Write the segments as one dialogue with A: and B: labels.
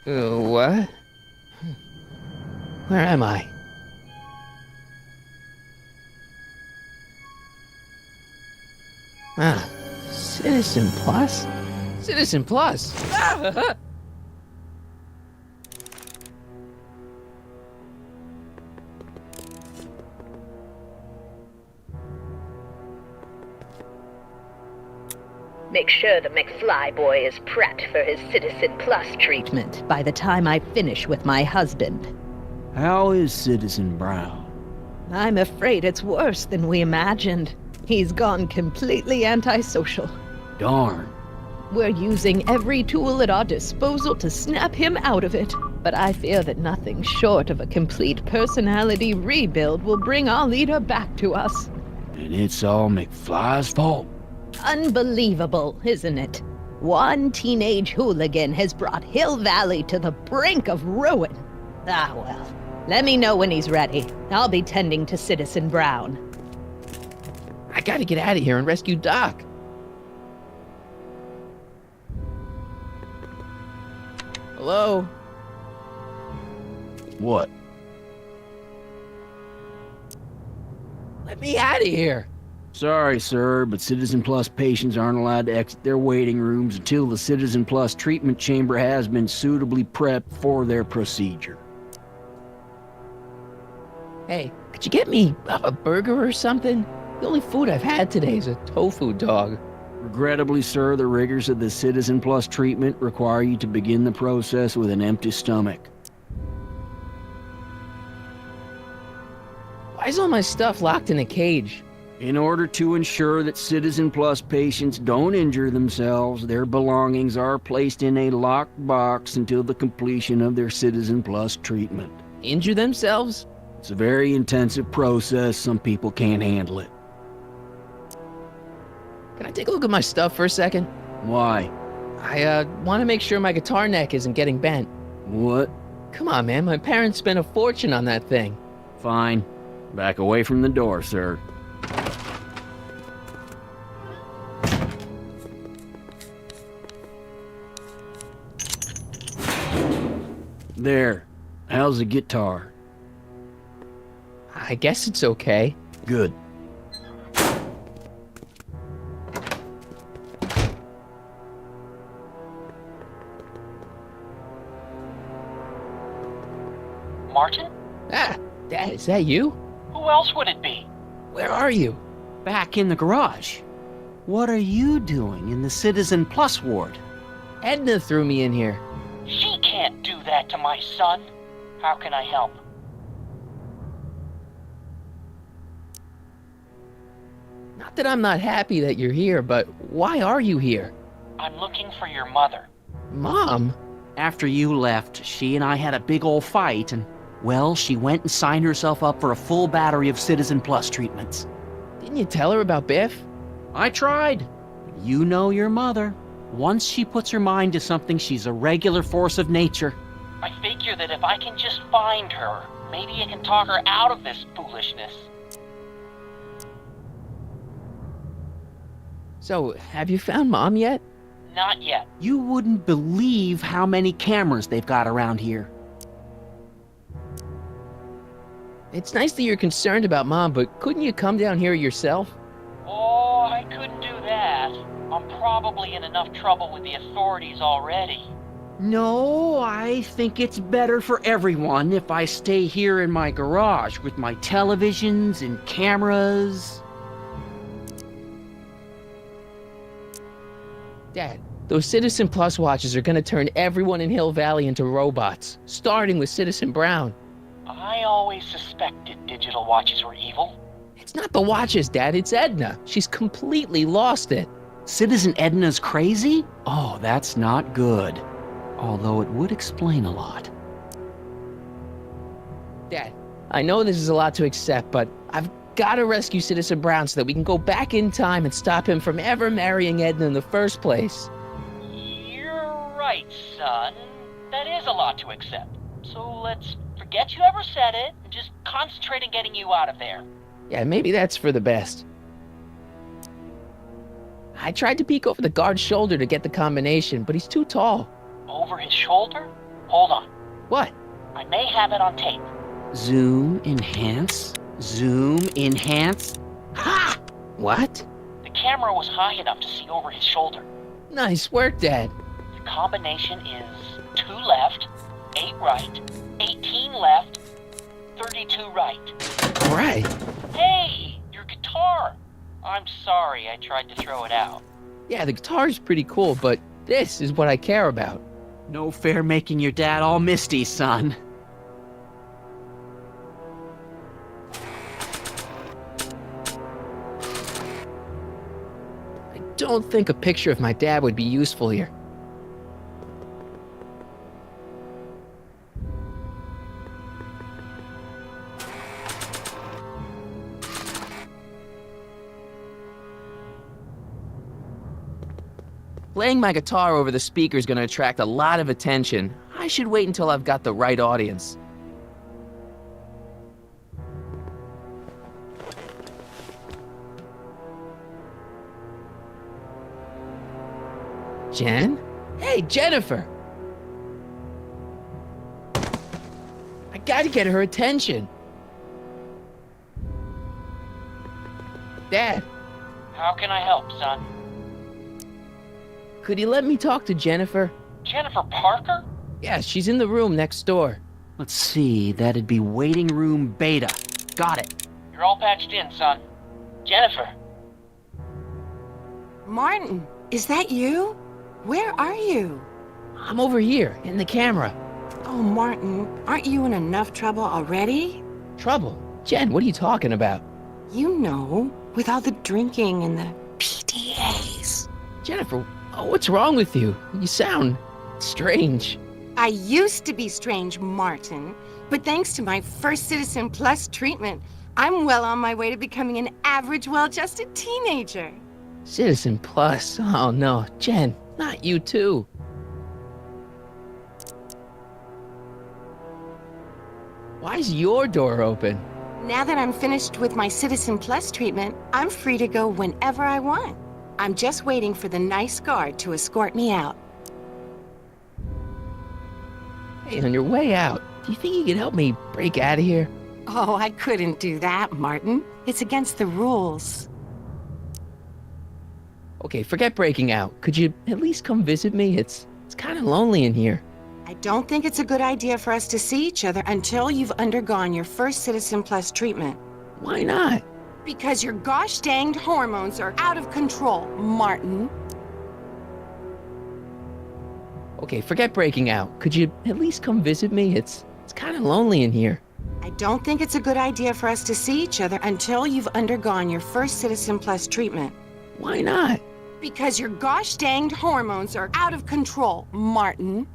A: What? Where am I? Ah, Citizen Plus? Citizen Plus! Ah!
B: Make sure the McFly boy is prepped for his Citizen Plus treatment by the time I finish with my husband.
C: How is Citizen Brown?
B: I'm afraid it's worse than we imagined. He's gone completely antisocial.
C: Darn.
B: We're using every tool at our disposal to snap him out of it. But I fear that nothing short of a complete personality rebuild will bring our leader back to us.
C: And it's all McFly's fault.
B: Unbelievable, isn't it? One teenage hooligan has brought Hill Valley to the brink of ruin. Ah, well. Let me know when he's ready. I'll be tending to Citizen Brown.
A: I gotta get out of here and rescue Doc. Hello?
C: What?
A: Let me out of here.
C: Sorry, sir, but Citizen Plus patients aren't allowed to exit their waiting rooms until the Citizen Plus treatment chamber has been suitably prepped for their procedure.
A: Hey, could you get me a burger or something? The only food I've had today is a tofu dog.
C: Regrettably, sir, the rigors of the Citizen Plus treatment require you to begin the process with an empty stomach.
A: Why is all my stuff locked in a cage?
C: In order to ensure that Citizen Plus patients don't injure themselves, their belongings are placed in a locked box until the completion of their Citizen Plus treatment.
A: Injure themselves?
C: It's a very intensive process. Some people can't handle it.
A: Can I take a look at my stuff for a second?
C: Why?
A: I want to make sure my guitar neck isn't getting bent.
C: What?
A: Come on, man. My parents spent a fortune on that thing.
C: Fine. Back away from the door, sir. There. How's the guitar?
A: I guess it's okay.
C: Good.
D: Martin?
A: Ah, Dad, is that you?
D: Who else would it be?
A: Where are you?
E: Back in the garage. What are you doing in the Citizen Plus ward?
A: Edna threw me in here.
D: She can't do that to my son. How can I help?
A: Not that I'm not happy that you're here, but why are you here?
D: I'm looking for your mother.
A: Mom?
E: After you left, she and I had a big old fight, and, well, she went and signed herself up for a full battery of Citizen Plus treatments.
A: Didn't you tell her about Biff?
E: I tried. You know your mother. Once she puts her mind to something, she's a regular force of nature.
D: I figure that if I can just find her, maybe I can talk her out of this foolishness.
A: So, have you found Mom yet?
D: Not yet.
E: You wouldn't believe how many cameras they've got around here.
A: It's nice that you're concerned about Mom, but couldn't you come down here yourself?
D: Oh, I couldn't do that. I'm probably in enough trouble with the authorities already.
E: No, I think it's better for everyone if I stay here in my garage with my televisions and cameras.
A: Dad, those Citizen Plus watches are gonna turn everyone in Hill Valley into robots, starting with Citizen Brown.
D: I always suspected digital watches were evil.
A: It's not the watches, Dad, it's Edna. She's completely lost it.
E: Citizen Edna's crazy? Oh, that's not good. Although it would explain a lot.
A: Dad, I know this is a lot to accept, but I've gotta rescue Citizen Brown so that we can go back in time and stop him from ever marrying Edna in the first place.
D: You're right, son. That is a lot to accept. So let's forget you ever said it and just concentrate on getting you out of there.
A: Yeah, maybe that's for the best. I tried to peek over the guard's shoulder to get the combination, but he's too tall.
D: Over his shoulder? Hold on.
A: What?
D: I may have it on tape.
E: Zoom, enhance, zoom, enhance. Ha!
A: What?
D: The camera was high enough to see over his shoulder.
A: Nice work, Dad.
D: The combination is 2 left, 8 right, 18 left, 32 right.
A: All right.
D: Hey, your guitar! I'm sorry I tried to throw it out.
A: Yeah, the guitar's pretty cool, but this is what I care about.
E: No fair making your dad all misty, son.
A: I don't think a picture of my dad would be useful here. Playing my guitar over the speaker is going to attract a lot of attention. I should wait until I've got the right audience. Jen? Hey, Jennifer! I gotta get her attention. Dad,
D: How can I help, son?
A: could you let me talk to Jennifer?
D: Jennifer Parker?
A: Yeah, she's in the room next door.
E: Let's see, that'd be waiting room beta. Got it.
D: You're all patched in, son. Jennifer.
F: Martin, is that you? Where are you?
A: I'm over here, in the camera.
F: Oh, Martin, aren't you in enough trouble already?
A: Trouble? Jen, what are you talking about?
F: You know, with all the drinking and the PDAs.
A: Jennifer, what's wrong with you? You sound strange.
F: I used to be strange, Martin, but thanks to my First Citizen Plus treatment, I'm well on my way to becoming an average, well-adjusted teenager.
A: Citizen Plus. Oh no, Jen, not you too. Why is your door open?
F: Now that I'm finished with my Citizen Plus treatment, I'm free to go whenever I want. I'm just waiting for the nice guard to escort me out.
A: Hey, on your way out, do you think you could help me break out of here?
F: Oh, I couldn't do that, Martin. It's against the rules.
A: Okay, forget breaking out. Could you at least come visit me? It's kind of lonely in here.
F: I don't think it's a good idea for us to see each other until you've undergone your first Citizen Plus treatment.
A: Why not?
F: Because your gosh danged hormones are out of control, Martin.
A: Okay, forget breaking out. Could you at least come visit me? It's kind of lonely in here.
F: I don't think it's a good idea for us to see each other until you've undergone your first Citizen Plus treatment.
A: Why not?
F: Because your gosh danged hormones are out of control, Martin.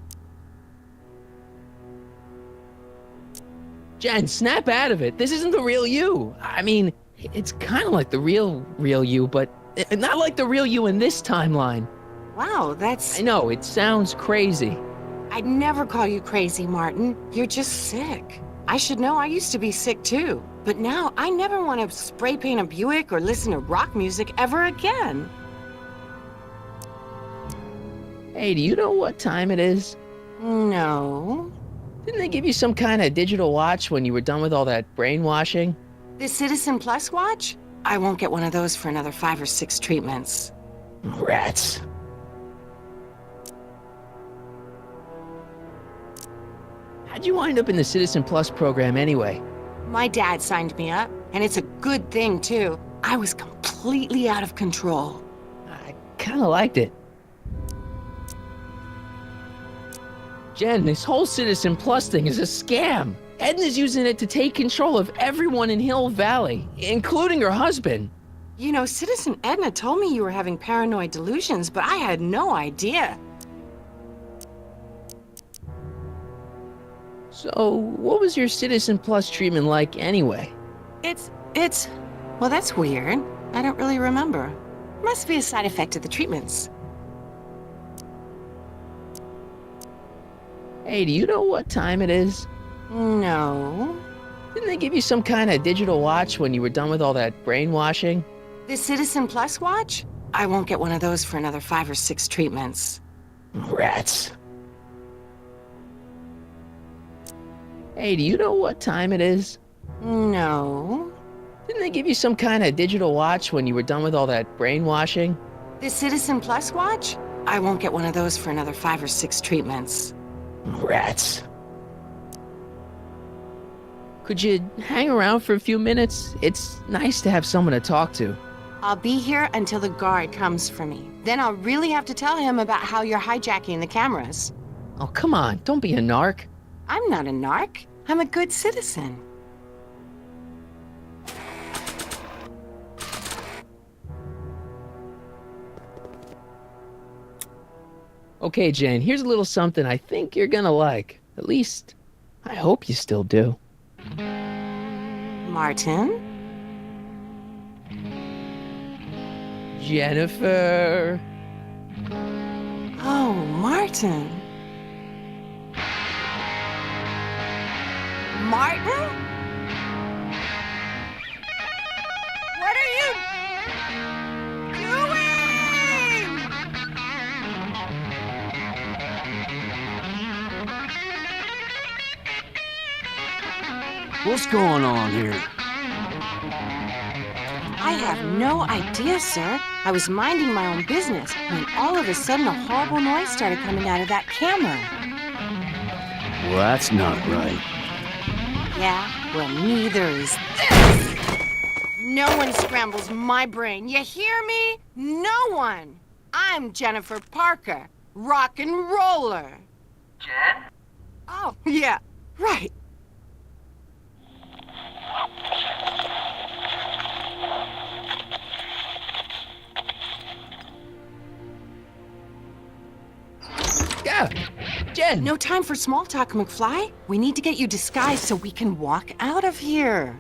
A: Jen, snap out of it. This isn't the real you. I mean, it's kind of like the real you, but not like the real you in this timeline.
F: Wow, that's...
A: I know, it sounds crazy.
F: I'd never call you crazy, Martin. You're just sick. I should know, I used to be sick too. But now I never want to spray paint a Buick or listen to rock music ever again.
A: Hey, do you know what time it is?
F: No.
A: Didn't they give you some kind of digital watch when you were done with all that brainwashing?
F: The Citizen Plus watch? I won't get one of those for another 5 or 6 treatments.
A: Rats. How'd you wind up in the Citizen Plus program anyway?
F: My dad signed me up, and it's a good thing too. I was completely out of control.
A: I kind of liked it. Jen, this whole Citizen Plus thing is a scam. Edna's using it to take control of everyone in Hill Valley, including her husband.
F: You know, Citizen Edna told me you were having paranoid delusions, but I had no idea.
A: So, what was your Citizen Plus treatment like anyway?
F: Well, that's weird. I don't really remember. Must be a side effect of the treatments.
A: Hey, do you know what time it is?
F: No.
A: Didn't they give you some kind of digital watch when you were done with all that brainwashing?
F: The Citizen Plus watch? I won't get one of those for another 5 or 6 treatments.
A: Rats. Hey, do you know what time it is?
F: No.
A: Didn't they give you some kind of digital watch when you were done with all that brainwashing?
F: The Citizen Plus watch? I won't get one of those for another 5 or 6 treatments.
A: Rats. Could you hang around for a few minutes? It's nice to have someone to talk to.
F: I'll be here until the guard comes for me. Then I'll really have to tell him about how you're hijacking the cameras.
A: Oh, come on, don't be a narc.
F: I'm not a narc. I'm a good citizen.
A: Okay, Jane, here's a little something I think you're gonna like. At least, I hope you still do.
F: Martin?
A: Jennifer.
F: Oh, Martin. Martin? What are you doing?
C: What's going on here?
F: I have no idea, sir. I was minding my own business when all of a sudden a horrible noise started coming out of that camera.
C: Well, that's not right.
F: Yeah, well, neither is this. No one scrambles my brain. You hear me? No one. I'm Jennifer Parker, rock and roller.
D: Jen?
F: Oh, yeah, right.
A: Yeah, Jen.
F: No time for small talk, McFly. We need to get you disguised so we can walk out of here.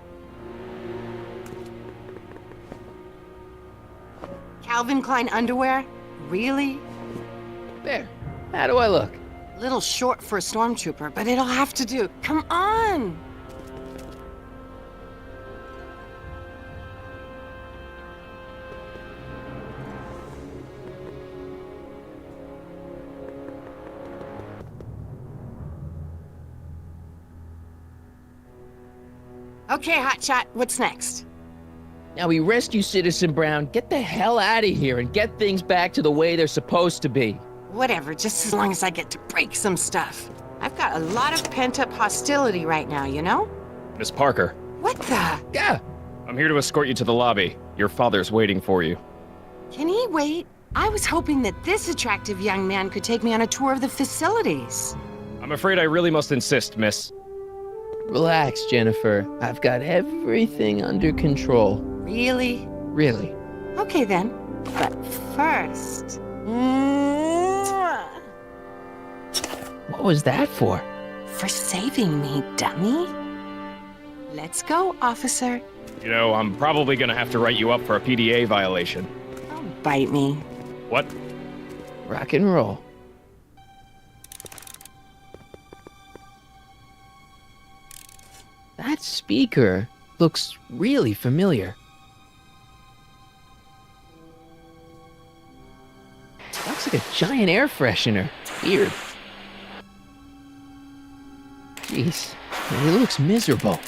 F: Calvin Klein underwear? Really?
A: There. How do I look?
F: Little short for a stormtrooper, but it'll have to do. Come on! Okay, Hotshot, what's next?
A: Now we rescue Citizen Brown, get the hell out of here, and get things back to the way they're supposed to be.
F: Whatever, just as long as I get to break some stuff. I've got a lot of pent-up hostility right now, you know?
G: Miss Parker,
F: What the?
A: Yeah.
G: I'm here to escort you to the lobby. Your father's waiting for you.
F: Can he wait? I was hoping that this attractive young man could take me on a tour of the facilities.
G: I'm afraid I really must insist, miss.
A: Relax, Jennifer. I've got everything under control.
F: Really?
A: Really.
F: Okay then. But first... Mwah!
A: What was that for?
F: For saving me, dummy. Let's go, officer.
G: You know, I'm probably gonna have to write you up for a PDA violation.
F: Don't bite me.
G: What?
A: Rock and roll. That speaker looks really familiar. Looks like a giant air freshener. Weird. Jeez, it looks miserable.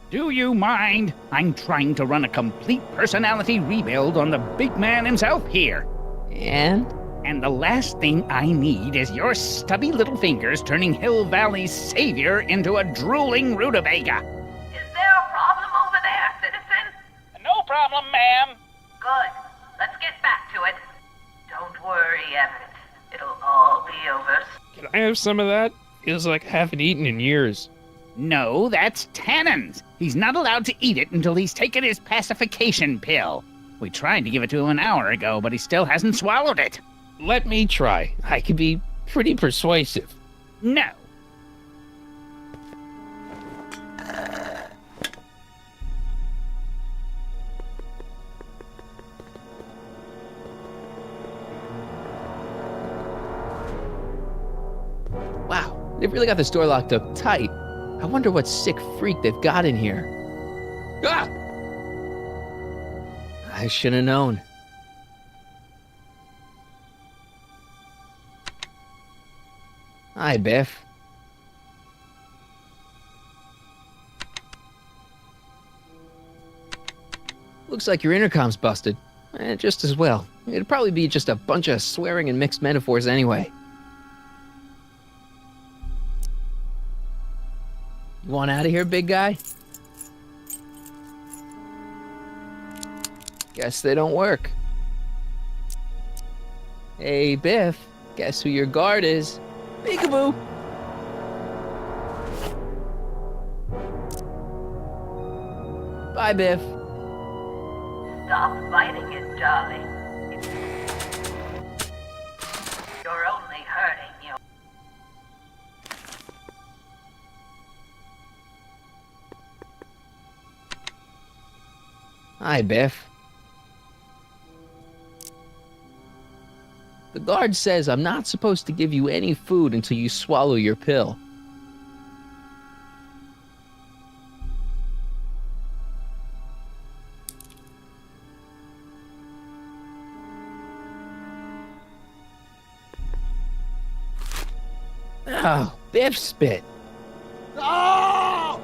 H: Do you mind? I'm trying to run a complete personality rebuild on the big man himself here.
A: And?
H: And the last thing I need is your stubby little fingers turning Hill Valley's savior into a drooling rutabaga.
I: Is there a problem over there, citizen?
D: No problem, ma'am.
I: Good. Let's get back to it. Don't worry, Everett. It'll all be over.
J: Can I have some of that? Feels like I haven't eaten in years.
H: No, that's Tannen's. He's not allowed to eat it until he's taken his pacification pill. We tried to give it to him an hour ago, but he still hasn't swallowed it.
J: Let me try. I can be pretty persuasive.
H: No.
A: Wow, they've really got this door locked up tight. I wonder what sick freak they've got in here. Ah! I should have known. Hi, Biff. Looks like your intercom's busted. Just as well. It'd probably be just a bunch of swearing and mixed metaphors anyway. You want out of here, big guy? Guess they don't work. Hey, Biff. Guess who your guard is? Peekaboo! Bye, Biff.
I: Stop fighting it, darling. You're only hurting you.
A: Hi, Biff. The guard says I'm not supposed to give you any food until you swallow your pill. Oh, Biff spit.
E: No!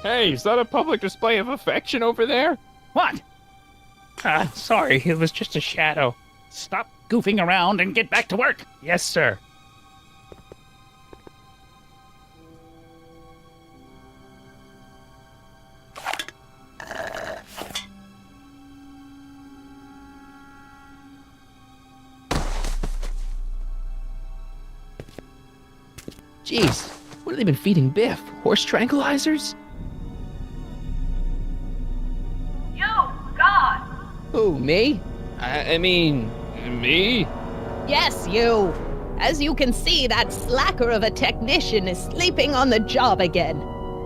G: Hey, is that a public display of affection over there?
H: What?
J: Sorry, it was just a shadow.
H: Stop goofing around and get back to work.
J: Yes, sir.
A: Jeez, what have they been feeding Biff? Horse tranquilizers?
I: You, God!
A: Who, me? I mean, me?
B: Yes, you. As you can see, that slacker of a technician is sleeping on the job again.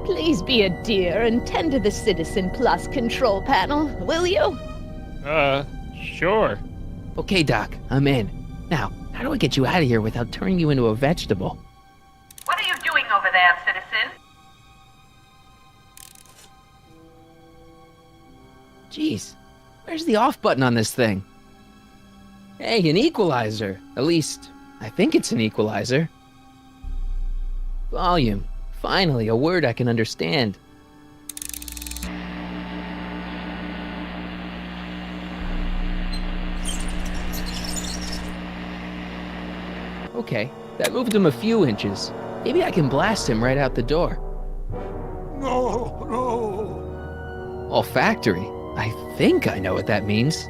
B: Please be a dear and tend to the Citizen Plus control panel, will you?
G: Sure.
A: Okay, Doc, I'm in. Now, how do I get you out of here without turning you into a vegetable?
I: What are you doing over there, citizen?
A: Jeez, where's the off button on this thing? Hey, an equalizer. At least, I think it's an equalizer. Volume. Finally, a word I can understand. Okay, that moved him a few inches. Maybe I can blast him right out the door.
E: No, no.
A: Olfactory. I think I know what that means.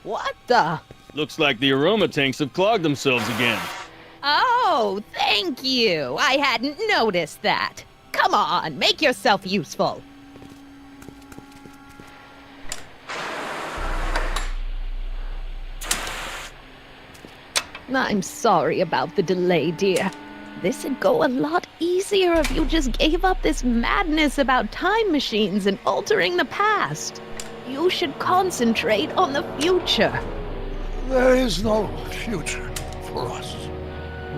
B: What the?
G: Looks like the aroma tanks have clogged themselves again.
B: Oh, thank you. I hadn't noticed that. Come on, make yourself useful. I'm sorry about the delay, dear. This'd go a lot easier if you just gave up this madness about time machines and altering the past. You should concentrate on the future.
K: There is no future for us.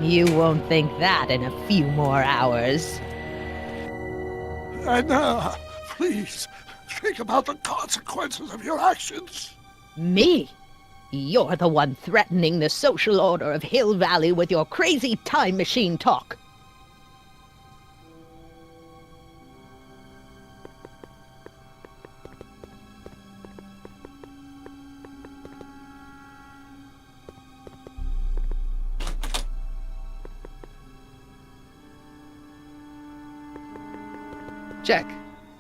B: You won't think that in a few more hours.
K: And please, think about the consequences of your actions.
B: Me? You're the one threatening the social order of Hill Valley with your crazy time machine talk.
A: Check.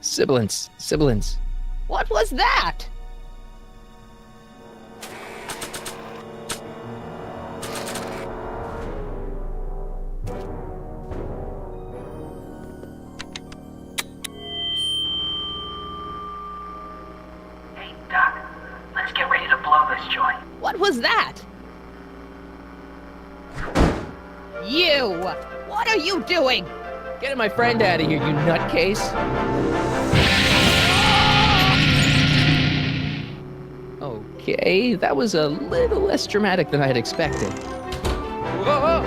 A: Sibilance. Sibilance.
B: What was that?
I: Hey, Doc, let's get ready to blow this joint.
B: What was that? You! What are you doing?
A: Get my friend out of here, you nutcase. Okay, that was a little less dramatic than I had expected. Whoa!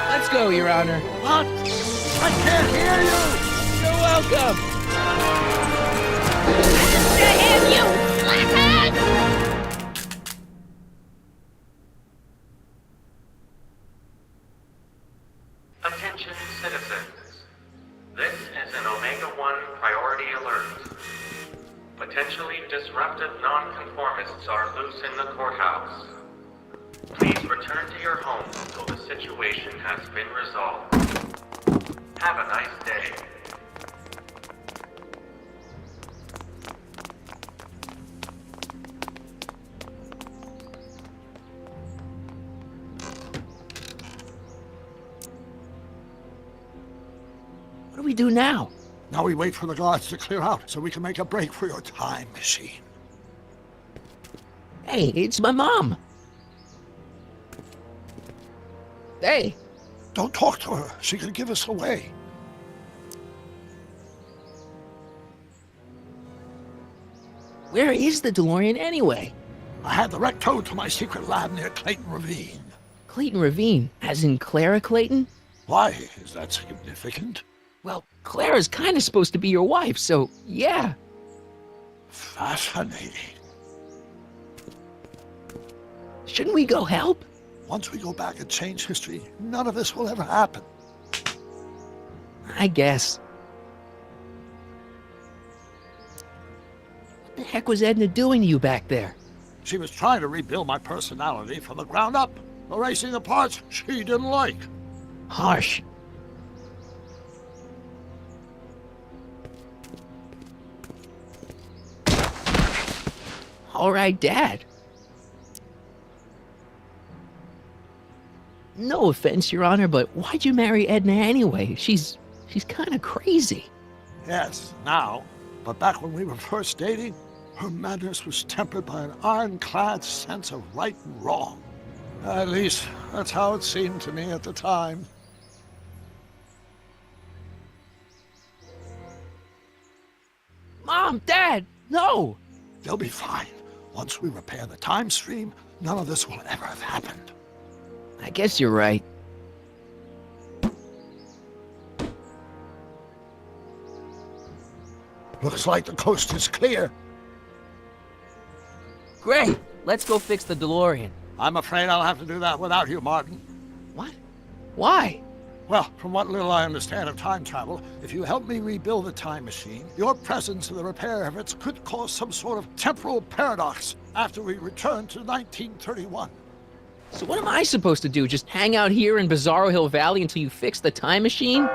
A: Let's go, Your Honor.
K: What? I can't hear you!
A: You're welcome.
L: Attention citizens. This is an Omega-1 priority alert. Potentially disruptive nonconformists are loose in the courthouse. Please return to your homes until the situation has been resolved. Have a nice day.
A: What do we do now?
K: Now we wait for the guards to clear out so we can make a break for your time machine.
A: Hey, it's my mom. Hey.
K: Don't talk to her. She could give us away.
A: Where is the DeLorean anyway?
K: I had the wreck towed to my secret lab near Clayton Ravine.
A: Clayton Ravine, as in Clara Clayton?
K: Why is that significant?
A: Well, Clara's kind of supposed to be your wife, so yeah.
K: Fascinating.
A: Shouldn't we go help?
K: Once we go back and change history, none of this will ever happen.
A: I guess. What the heck was Edna doing to you back there?
K: She was trying to rebuild my personality from the ground up, erasing the parts she didn't like.
A: Harsh. All right, Dad. No offense, Your Honor, but why'd you marry Edna anyway? She's kind of crazy.
K: Yes, now. But back when we were first dating, her madness was tempered by an ironclad sense of right and wrong. At least, that's how it seemed to me at the time.
A: Mom, Dad, no!
K: They'll be fine. Once we repair the time stream, none of this will ever have happened.
A: I guess you're right.
K: Looks like the coast is clear.
A: Great! Let's go fix the DeLorean.
K: I'm afraid I'll have to do that without you, Martin.
A: What? Why?
K: Well, from what little I understand of time travel, if you help me rebuild the time machine, your presence in the repair efforts could cause some sort of temporal paradox after we return to 1931.
A: So what am I supposed to do? Just hang out here in Bizarro Hill Valley until you fix the time machine?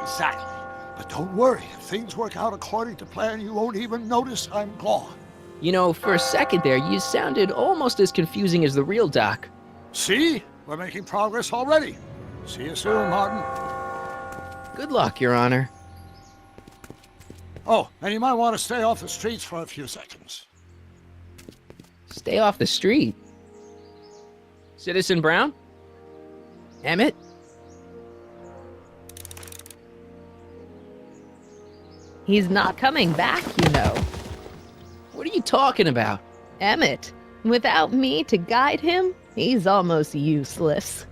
K: Exactly. But don't worry, if things work out according to plan, you won't even notice I'm gone.
A: You know, for a second there, you sounded almost as confusing as the real Doc.
K: See? We're making progress already. See you soon, Martin.
A: Good luck, Your Honor.
K: Oh, and you might want to stay off the streets for a few seconds.
A: Stay off the street. Citizen Brown? Emmett?
B: He's not coming back, you know.
A: What are you talking about?
B: Emmett, without me to guide him, he's almost useless.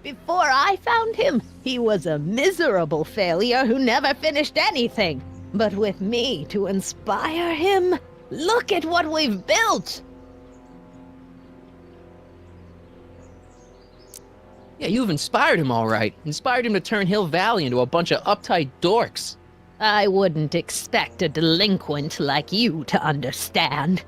B: Before I found him, he was a miserable failure who never finished anything. But with me to inspire him, look at what we've built!
A: Yeah, you've inspired him all right. Inspired him to turn Hill Valley into a bunch of uptight dorks.
B: I wouldn't expect a delinquent like you to understand.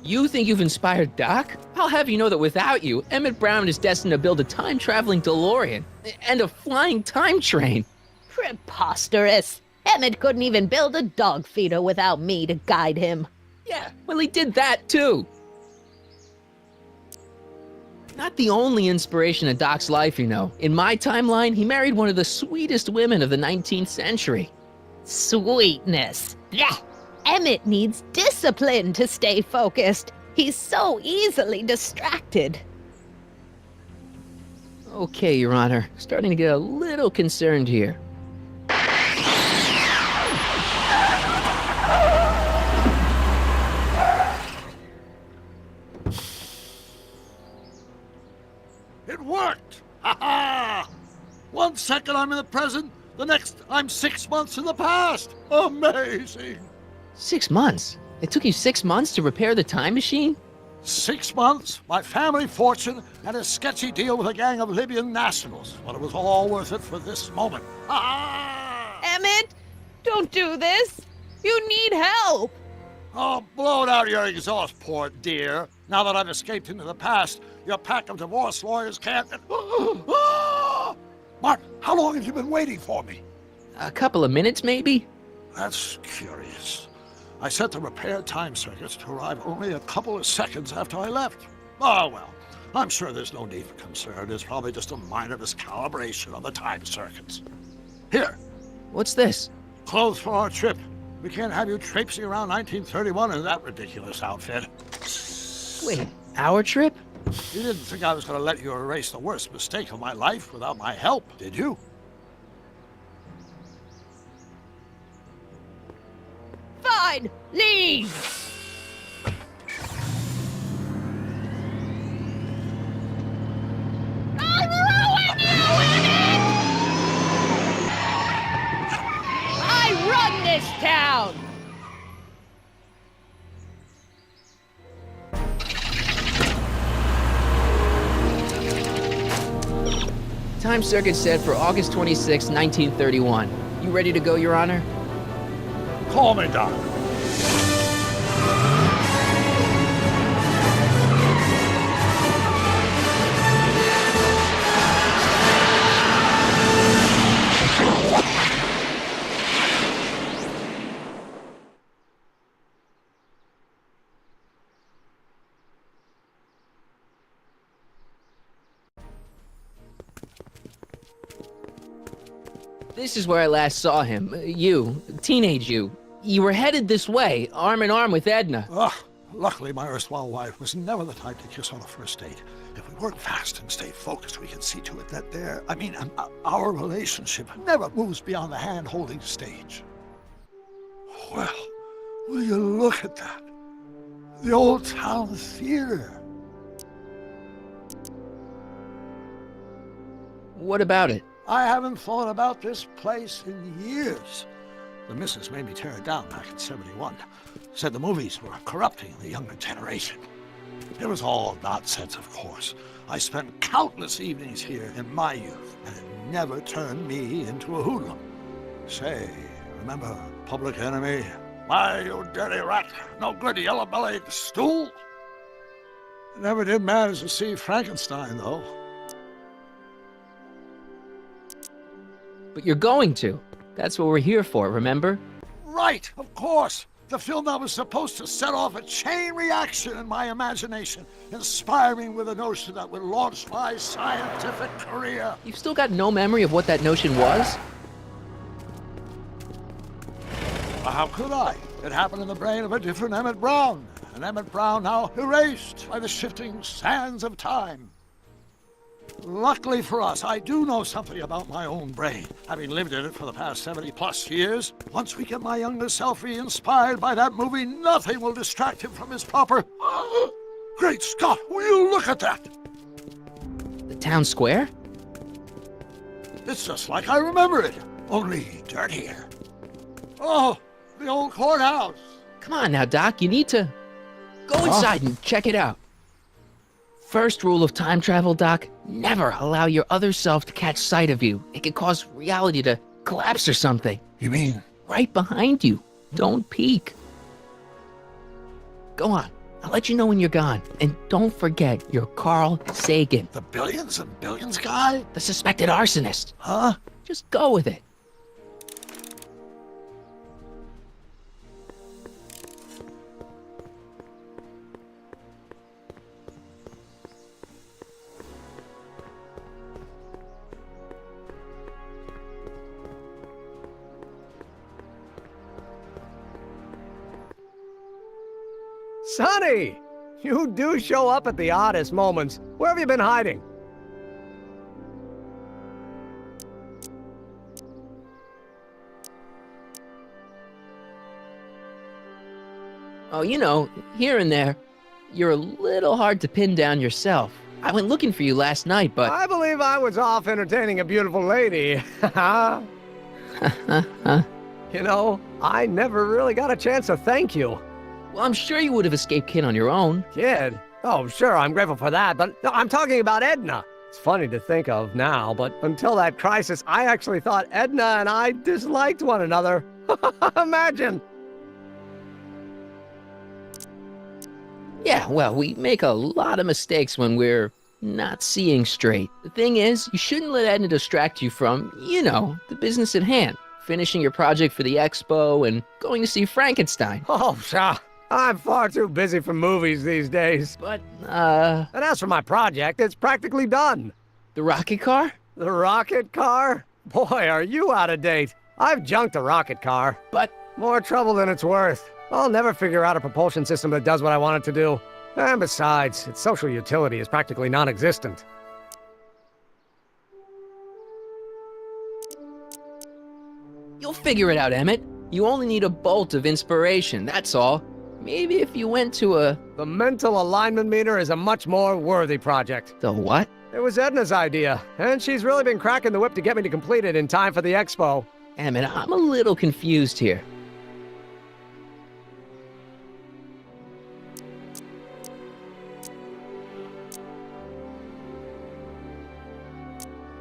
A: You think you've inspired Doc? I'll have you know that without you, Emmett Brown is destined to build a time-traveling DeLorean and a flying time train.
B: Preposterous! Emmett couldn't even build a dog feeder without me to guide him.
A: Yeah, well, he did that too. Not the only inspiration in Doc's life, you know. In my timeline, he married one of the sweetest women of the 19th century.
B: Sweetness. Yeah. Emmett needs discipline to stay focused. He's so easily distracted.
A: Okay, Your Honor. Starting to get a little concerned here.
K: It worked! Ha ha! 1 second I'm in the present, the next I'm 6 months in the past. Amazing!
A: 6 months? It took you 6 months to repair the time machine?
K: 6 months, my family fortune, and a sketchy deal with a gang of Libyan nationals. But it was all worth it for this moment. Ha ha!
B: Emmett, don't do this. You need help.
K: Oh, blow it out of your exhaust, poor dear. Now that I've escaped into the past, your pack of divorce lawyers can't... Martin, how long have you been waiting for me?
A: A couple of minutes, maybe?
K: That's curious. I set the repair time circuits to arrive only a couple of seconds after I left. Oh, well, I'm sure there's no need for concern. It's probably just a minor miscalibration on the time circuits. Here.
A: What's this?
K: Clothes for our trip. We can't have you traipsing around 1931 in that ridiculous outfit.
A: Wait, our trip?
K: You didn't think I was going to let you erase the worst mistake of my life without my help, did you?
B: Fine, leave. I'll ruin you, Emmett! I run this town!
A: Time circuit set for August 26, 1931. You ready to go, Your Honor?
K: Call me, Doc.
A: This is where I last saw him. You, teenage you. You were headed this way, arm in arm with Edna.
K: Ugh. Luckily, my erstwhile wife was never the type to kiss on a first date. If we work fast and stay focused, we can see to it that our relationship never moves beyond the hand-holding stage. Well, will you look at that? The old town theater.
A: What about it?
K: I haven't thought about this place in years. The missus made me tear it down back in '71. Said the movies were corrupting the younger generation. It was all nonsense, of course. I spent countless evenings here in my youth, and it never turned me into a hoodlum. Say, remember Public Enemy? Why, you dirty rat, no good yellow-bellied stool? I never did manage to see Frankenstein, though.
A: But you're going to. That's what we're here for, remember?
K: Right, of course. The film that was supposed to set off a chain reaction in my imagination, inspiring with a notion that would launch my scientific career.
A: You've still got no memory of what that notion was?
K: Well, how could I? It happened in the brain of a different Emmett Brown. An Emmett Brown now erased by the shifting sands of time. Luckily for us, I do know something about my own brain, having lived in it for the past 70+ years. Once we get my younger self re-inspired by that movie, nothing will distract him from his proper... Great Scott, will you look at that?
A: The town square?
K: It's just like I remember it, only dirtier. Oh, the old courthouse.
A: Come on now, Doc, you need to... Go inside and check it out. First rule of time travel, Doc, never allow your other self to catch sight of you. It can cause reality to collapse or something.
K: You mean?
A: Right behind you. Don't peek. Go on. I'll let you know when you're gone. And don't forget, you're Carl Sagan.
K: The billions and billions guy?
A: The suspected arsonist.
K: Huh?
A: Just go with it.
M: Sonny! You do show up at the oddest moments. Where have you been hiding?
A: Oh, you know, here and there. You're a little hard to pin down yourself. I went looking for you last night, but...
M: I believe I was off entertaining a beautiful lady. You know, I never really got a chance to thank you.
A: Well, I'm sure you would have escaped Kid on your own.
M: Kid? Oh, sure, I'm grateful for that, but no, I'm talking about Edna. It's funny to think of now, but until that crisis, I actually thought Edna and I disliked one another. Imagine!
A: Yeah, well, we make a lot of mistakes when we're not seeing straight. The thing is, you shouldn't let Edna distract you from, you know, the business at hand. Finishing your project for the expo and going to see Frankenstein.
M: Oh, sure. I'm far too busy for movies these days.
A: But,
M: And as for my project, it's practically done.
A: The rocket car?
M: The rocket car? Boy, are you out of date. I've junked a rocket car.
A: But...
M: more trouble than it's worth. I'll never figure out a propulsion system that does what I want it to do. And besides, its social utility is practically non-existent.
A: You'll figure it out, Emmett. You only need a bolt of inspiration, that's all. Maybe if you went to a...
M: The mental alignment meter is a much more worthy project.
A: The what?
M: It was Edna's idea, and she's really been cracking the whip to get me to complete it in time for the expo.
A: Emmett, I'm a little confused here.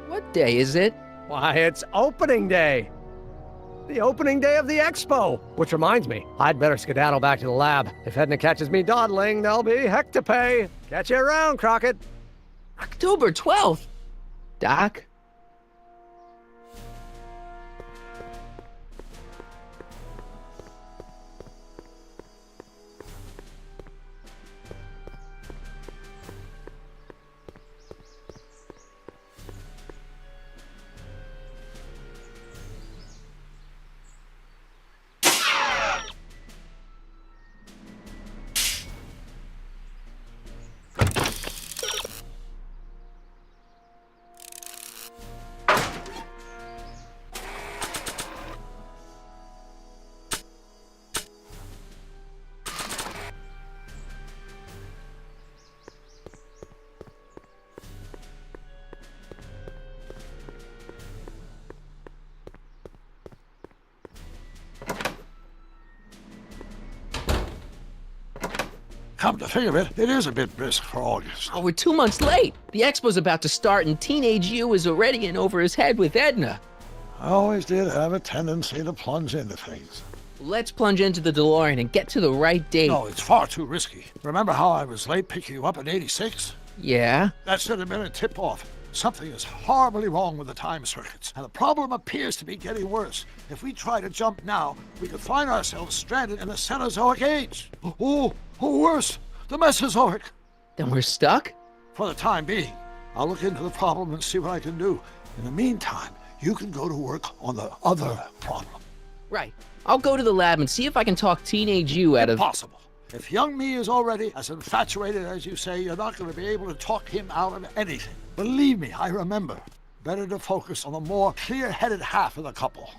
A: What day is it?
M: Why, it's opening day. The opening day of the expo. Which reminds me, I'd better skedaddle back to the lab. If Edna catches me dawdling, there'll be heck to pay. Catch you around, Crockett.
A: October 12th? Doc?
K: Come to think of it, it is a bit brisk for August.
A: Oh, we're 2 months late. The expo's about to start and Teenage You is already in over his head with Edna.
K: I always did have a tendency to plunge into things.
A: Let's plunge into the DeLorean and get to the right date.
K: No, it's far too risky. Remember how I was late picking you up in '86?
A: Yeah?
K: That should have been a tip-off. Something is horribly wrong with the time circuits, and the problem appears to be getting worse. If we try to jump now, we could find ourselves stranded in the Cenozoic age. Or worse, the Mesozoic.
A: Then we're stuck?
K: For the time being. I'll look into the problem and see what I can do. In the meantime, you can go to work on the other problem.
A: Right. I'll go to the lab and see if I can talk Teenage You out of...
K: Impossible. If young me is already as infatuated as you say, you're not going to be able to talk him out of anything. Believe me, I remember. Better to focus on the more clear-headed half of the couple.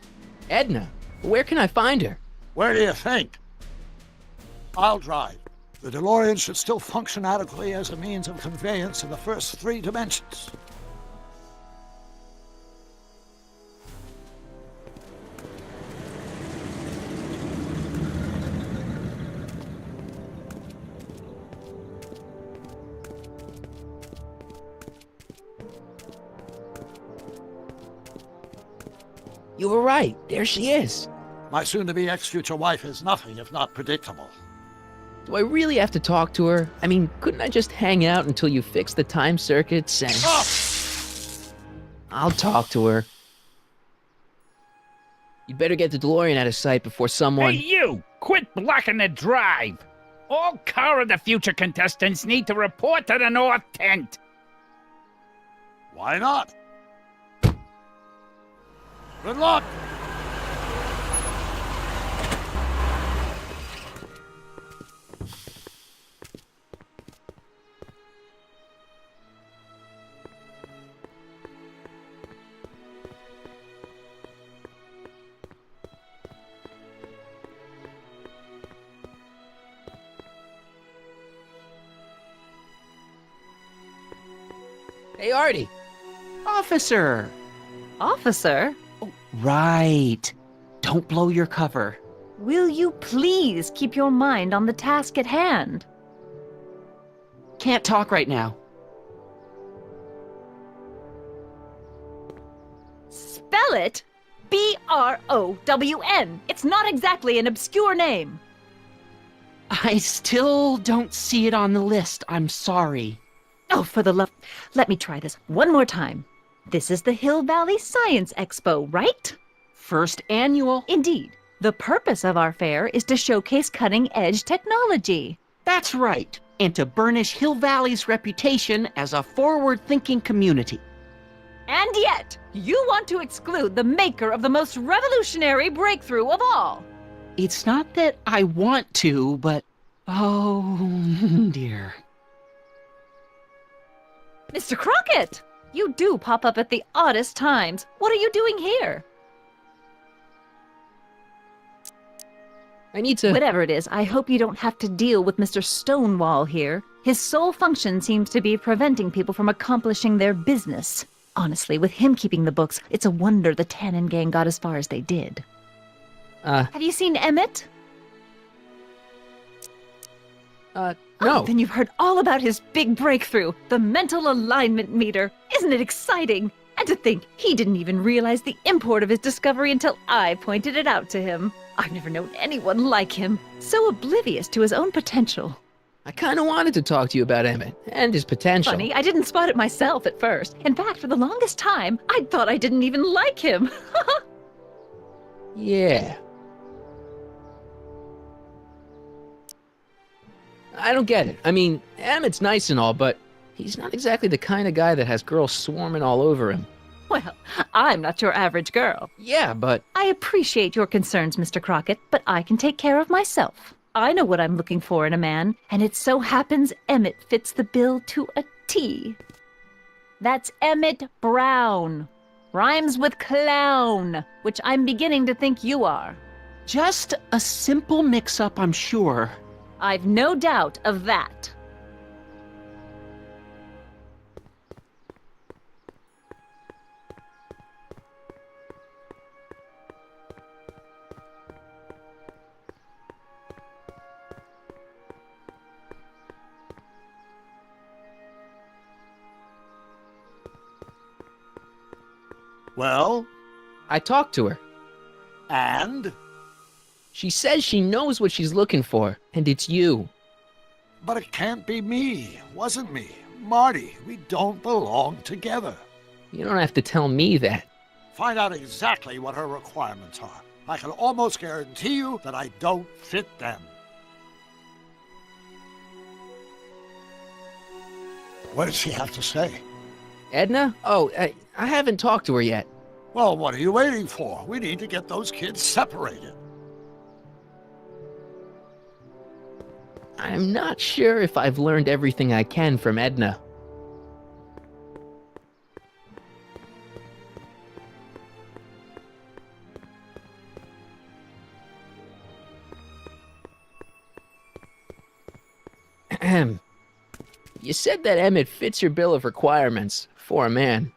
A: Edna? Where can I find her?
K: Where do you think? I'll drive. The DeLorean should still function adequately as a means of conveyance in the first 3 dimensions.
A: You were right. There she is.
K: My soon-to-be ex-future wife is nothing if not predictable.
A: Do I really have to talk to her? I mean, couldn't I just hang out until you fix the time circuits and...
K: Stop!
A: I'll talk to her. You'd better get the DeLorean out of sight before someone...
H: Hey, you! Quit blocking the drive! All Car of the Future contestants need to report to the North Tent.
K: Why not? Good luck!
A: Hey, Artie.
C: Officer!
B: Officer,
C: Right. Don't blow your cover.
B: will you please keep your mind on the task at hand?
C: Can't talk right now.
B: Spell it B-R-O-W-N. It's not exactly an obscure name.
C: I still don't see it on the list. I'm sorry.
B: Oh, for the love... Let me try this one more time. This is the Hill Valley Science Expo, right?
C: First annual.
B: Indeed. The purpose of our fair is to showcase cutting-edge technology.
C: That's right. And to burnish Hill Valley's reputation as a forward-thinking community.
B: And yet, you want to exclude the maker of the most revolutionary breakthrough of all.
C: It's not that I want to, but... Oh, dear.
B: Mr. Crockett! You do pop up at the oddest times. What are you doing here?
A: I need to...
B: Whatever it is, I hope you don't have to deal with Mr. Stonewall here. His sole function seems to be preventing people from accomplishing their business. Honestly, with him keeping the books, it's a wonder the Tannen gang got as far as they did. Have you seen Emmett?
A: No.
B: Oh, then you've heard all about his big breakthrough, the mental alignment meter. Isn't it exciting? And to think, he didn't even realize the import of his discovery until I pointed it out to him. I've never known anyone like him, so oblivious to his own potential.
A: I kind of wanted to talk to you about Emmett and his potential.
B: Funny, I didn't spot it myself at first. In fact, for the longest time, I thought I didn't even like him.
A: Yeah. I don't get it. I mean, Emmett's nice and all, but he's not exactly the kind of guy that has girls swarming all over him.
B: Well, I'm not your average girl.
A: Yeah, but...
B: I appreciate your concerns, Mr. Crockett, but I can take care of myself. I know what I'm looking for in a man, and it so happens Emmett fits the bill to a T. That's Emmett Brown. Rhymes with clown, which I'm beginning to think you are.
C: Just a simple mix-up, I'm sure.
B: I've no doubt of that.
K: Well?
A: I talked to her.
K: And?
A: She says she knows what she's looking for, and it's you.
K: But it can't be me. Wasn't me. Marty, we don't belong together.
A: You don't have to tell me that.
K: Find out exactly what her requirements are. I can almost guarantee you that I don't fit them. What does she have to say?
A: Edna? Oh, I haven't talked to her yet.
K: Well, what are you waiting for? We need to get those kids separated.
A: I'm not sure if I've learned everything I can from Edna. Ahem. You said that Emmett fits your bill of requirements for a man.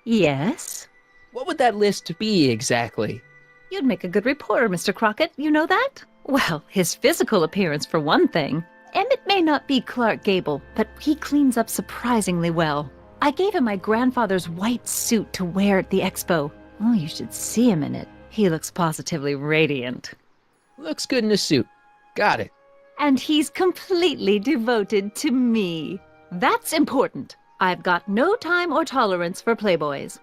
B: Yes?
A: What would that list be exactly?
B: You'd make a good reporter, Mr. Crockett. You know that? Well, his physical appearance for one thing. Emmett may not be Clark Gable, but he cleans up surprisingly well. I gave him my grandfather's white suit to wear at the expo. Oh, you should see him in it. He looks positively radiant.
A: Looks good in a suit. Got it.
B: And he's completely devoted to me. That's important. I've got no time or tolerance for playboys.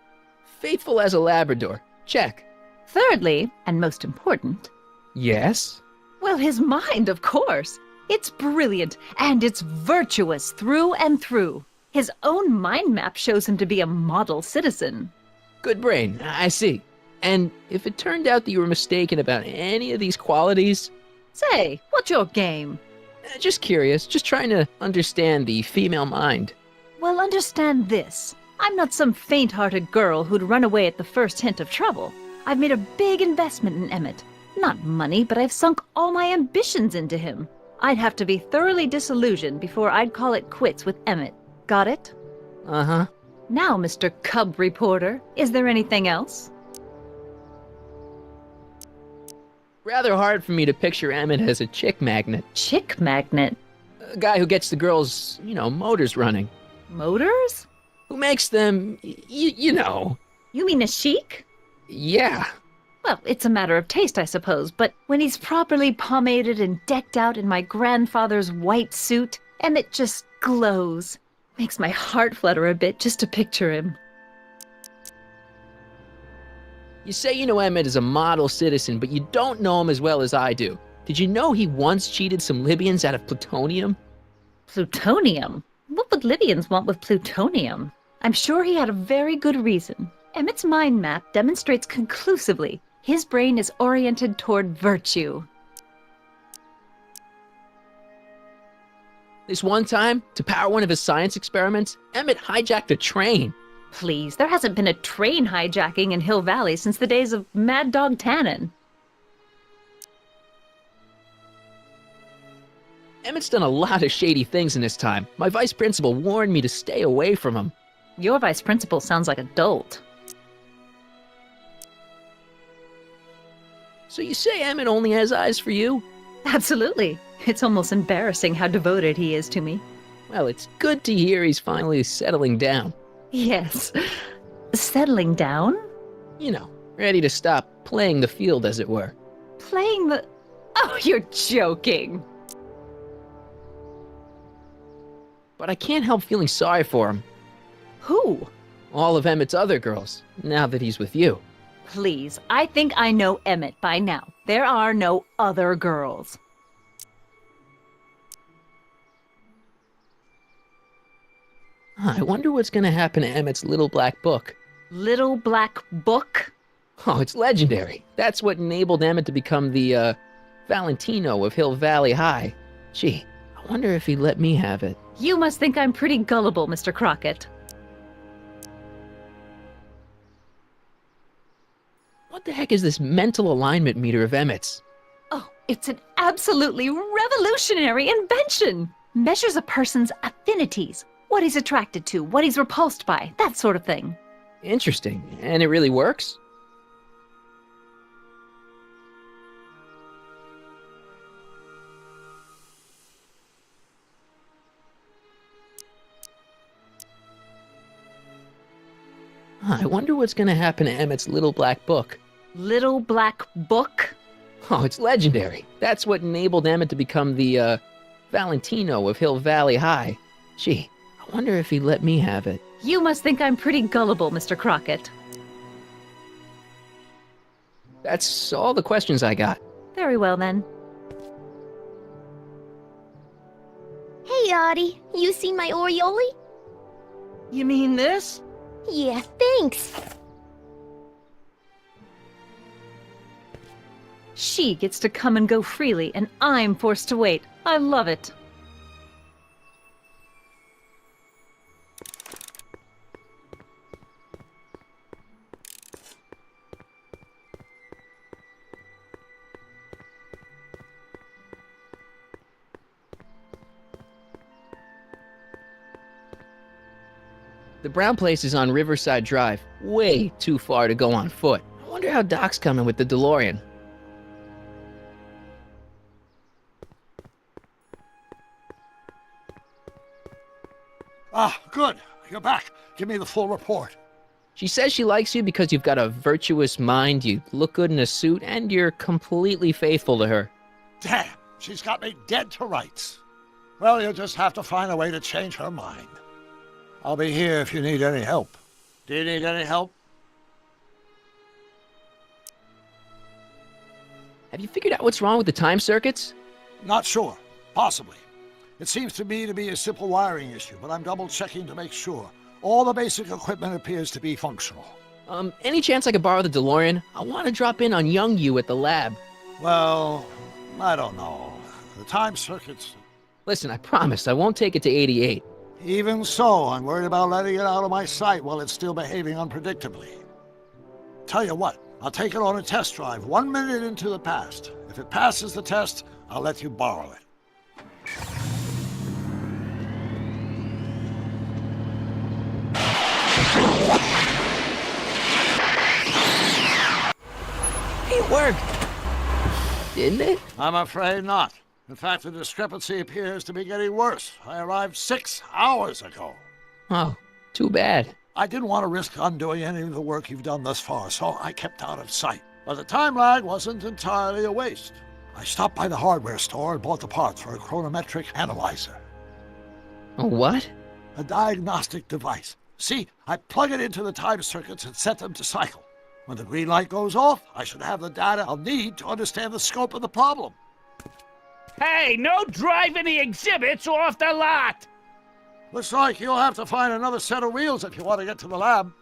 A: Faithful as a Labrador. Check.
B: Thirdly, and most important...
A: Yes?
B: Well, his mind, of course. It's brilliant, and it's virtuous through and through. His own mind map shows him to be a model citizen.
A: Good brain, I see. And if it turned out that you were mistaken about any of these qualities...
B: Say, what's your game?
A: Just curious, just trying to understand the female mind.
B: Well, understand this. I'm not some faint-hearted girl who'd run away at the first hint of trouble. I've made a big investment in Emmett. Not money, but I've sunk all my ambitions into him. I'd have to be thoroughly disillusioned before I'd call it quits with Emmett. Got it?
A: Uh-huh.
N: Now, Mr. Cub Reporter, is there anything else?
A: Rather hard for me to picture Emmett as a chick magnet.
N: Chick magnet?
A: A guy who gets the girls, motors running.
N: Motors?
A: Who makes them, you know.
N: You mean a chic?
A: Yeah.
N: Well, it's a matter of taste, I suppose, but when he's properly pomaded and decked out in my grandfather's white suit, Emmett just glows. Makes my heart flutter a bit just to picture him.
A: You say you know Emmett is a model citizen, but you don't know him as well as I do. Did you know he once cheated some Libyans out of plutonium?
N: Plutonium? What would Libyans want with plutonium? I'm sure he had a very good reason. Emmett's mind map demonstrates conclusively his brain is oriented toward virtue.
A: This one time, to power one of his science experiments, Emmett hijacked a train.
N: Please, there hasn't been a train hijacking in Hill Valley since the days of Mad Dog Tannen.
A: Emmett's done a lot of shady things in his time. My vice principal warned me to stay away from him.
N: Your vice principal sounds like a dolt.
A: So you say Emmett only has eyes for you?
N: Absolutely. It's almost embarrassing how devoted he is to me.
A: Well, it's good to hear he's finally settling down.
N: Yes. Settling down?
A: You know, ready to stop playing the field, as it were.
N: Playing the... Oh, you're joking.
A: But I can't help feeling sorry for him.
N: Who?
A: All of Emmett's other girls, now that he's with you.
N: Please, I think I know Emmett by now. There are no other girls.
A: I wonder what's gonna happen to Emmett's little black book.
N: Little black book?
A: Oh, it's legendary. That's what enabled Emmett to become the, Valentino of Hill Valley High. Gee, I wonder if he'd let me have it.
N: You must think I'm pretty gullible, Mr. Crockett.
A: What the heck is this mental alignment meter of Emmett's?
N: Oh, it's an absolutely revolutionary invention! Measures a person's affinities, what he's attracted to, what he's repulsed by, that sort of thing.
A: Interesting. And it really works? I wonder what's gonna happen to Emmett's little black book.
N: Little black book?
A: Oh, it's legendary. That's what enabled Emmett to become the, Valentino of Hill Valley High. Gee, I wonder if he'd let me have it.
N: You must think I'm pretty gullible, Mr. Crockett.
A: That's all the questions I got.
N: Very well, then.
O: Hey, Audie. You seen my Oriole?
E: You mean this?
O: Yeah, thanks.
N: She gets to come and go freely, and I'm forced to wait. I love it.
A: The Brown place is on Riverside Drive, way too far to go on foot. I wonder how Doc's coming with the DeLorean.
K: Ah, good. You're back. Give me the full report.
A: She says she likes you because you've got a virtuous mind, you look good in a suit, and you're completely faithful to her.
K: Damn, she's got me dead to rights. Well, you'll just have to find a way to change her mind. I'll be here if you need any help. Do you need any help?
A: Have you figured out what's wrong with the time circuits?
K: Not sure. Possibly. It seems to me to be a simple wiring issue, but I'm double-checking to make sure. All the basic equipment appears to be functional.
A: Any chance I could borrow the DeLorean? I want to drop in on young you at the lab.
K: Well, I don't know. The time circuits...
A: Listen, I promise I won't take it to 88.
K: Even so, I'm worried about letting it out of my sight while it's still behaving unpredictably. Tell you what, I'll take it on a test drive 1 minute into the past. If it passes the test, I'll let you borrow it.
A: It worked. Didn't it?
K: I'm afraid not. In fact, the discrepancy appears to be getting worse. I arrived 6 hours ago.
A: Oh, too bad.
K: I didn't want to risk undoing any of the work you've done thus far, so I kept out of sight. But the time lag wasn't entirely a waste. I stopped by the hardware store and bought the parts for a chronometric analyzer.
A: A what?
K: A diagnostic device. See, I plug it into the time circuits and set them to cycle. When the green light goes off, I should have the data I'll need to understand the scope of the problem.
H: Hey, no driving the exhibits off the lot!
K: Looks like you'll have to find another set of wheels if you want to get to the lab.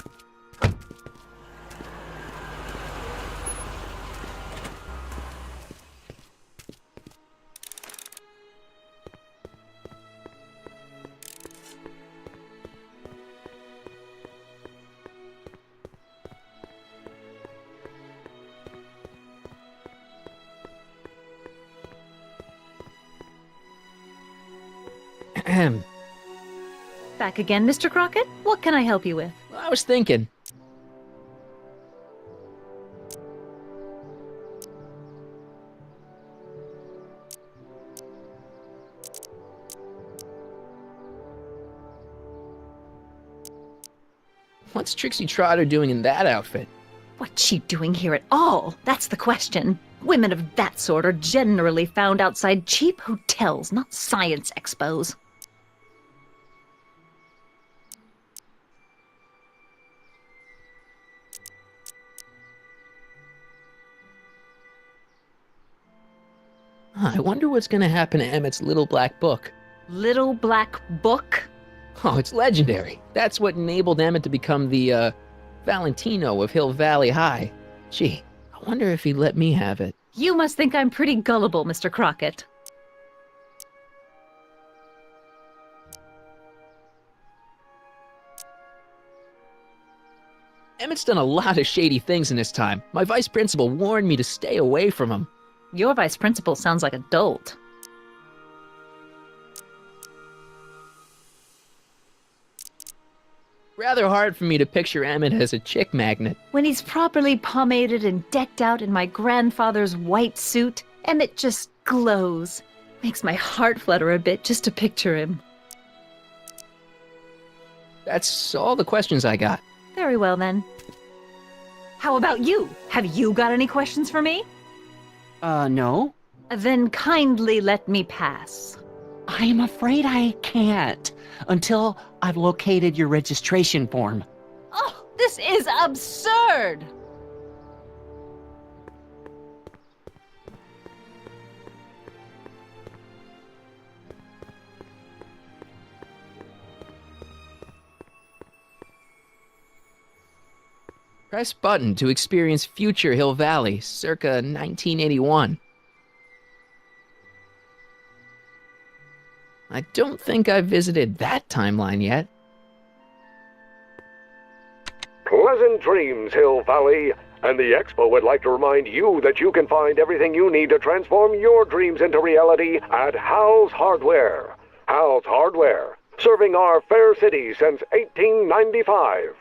A: Ahem.
N: Back again, Mr. Crockett? What can I help you with?
A: I was thinking. What's Trixie Trotter doing in that outfit?
N: What's she doing here at all? That's the question. Women of that sort are generally found outside cheap hotels, not science expos.
A: I wonder what's going to happen to Emmett's little black book.
N: Little black book?
A: Oh, it's legendary. That's what enabled Emmett to become the, Valentino of Hill Valley High. Gee, I wonder if he'd let me have it.
N: You must think I'm pretty gullible, Mr. Crockett.
A: Emmett's done a lot of shady things in his time. My vice principal warned me to stay away from him.
N: Your vice principal sounds like a dolt.
A: Rather hard for me to picture Emmett as a chick magnet.
N: When he's properly pomaded and decked out in my grandfather's white suit, Emmett just glows. Makes my heart flutter a bit just to picture him.
A: That's all the questions I got.
N: Very well, then. How about you? Have you got any questions for me?
C: No.
N: Then kindly let me pass.
E: I'm afraid I can't until I've located your registration form.
N: Oh, this is absurd!
A: Press button to experience future Hill Valley, circa 1981. I don't think I've visited that timeline yet.
P: Pleasant dreams, Hill Valley. And the Expo would like to remind you that you can find everything you need to transform your dreams into reality at Hal's Hardware. Hal's Hardware, serving our fair city since 1895.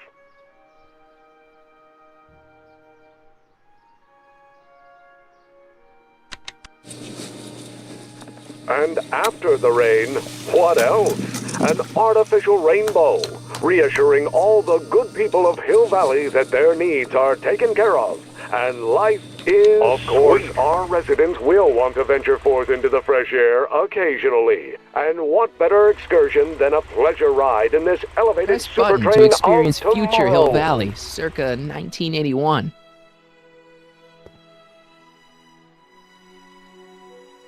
P: And after the rain, what else? An artificial rainbow, reassuring all the good people of Hill Valley that their needs are taken care of, and life is Of course, sweet. Our residents will want to venture forth into the fresh air occasionally. And what better excursion than a pleasure ride in this elevated
A: Press
P: super
A: button
P: train
A: to experience
P: of
A: future Hill
P: tomorrow.
A: Valley, circa 1981.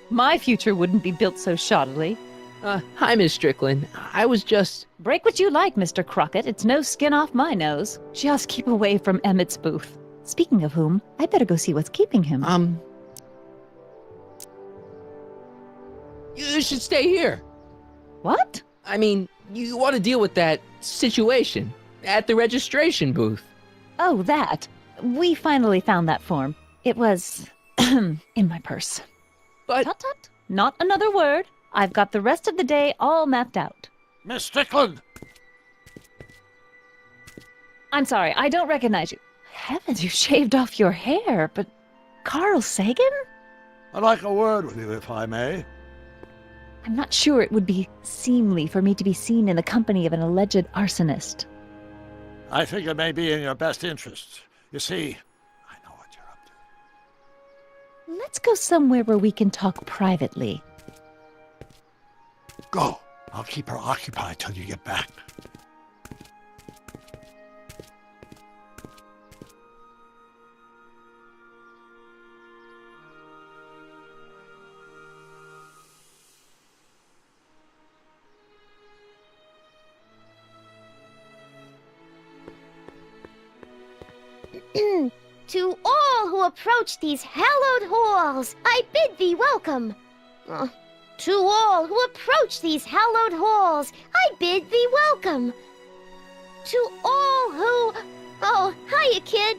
N: My future wouldn't be built so shoddily.
A: Hi, Miss Strickland. I was just...
N: Break what you like, Mr. Crockett. It's no skin off my nose. Just keep away from Emmett's booth. Speaking of whom, I'd better go see what's keeping him.
A: You should stay here.
N: What?
A: I mean, you want to deal with that situation at the registration booth.
N: Oh, that. We finally found that form. It was... in my purse.
A: But...
N: Tut-tut. Not another word. I've got the rest of the day all mapped out.
K: Miss Strickland!
N: I'm sorry, I don't recognize you. Heavens, you shaved off your hair, but Carl Sagan?
K: I'd like a word with you, if I may.
N: I'm not sure it would be seemly for me to be seen in the company of an alleged arsonist.
K: I think it may be in your best interest. You see,
N: Let's go somewhere where we can talk privately.
K: go. I'll keep her occupied till you get back.
O: To all who approach these hallowed halls, I bid thee welcome. To all who approach these hallowed halls, I bid thee welcome. To all who... Oh, hiya, kid.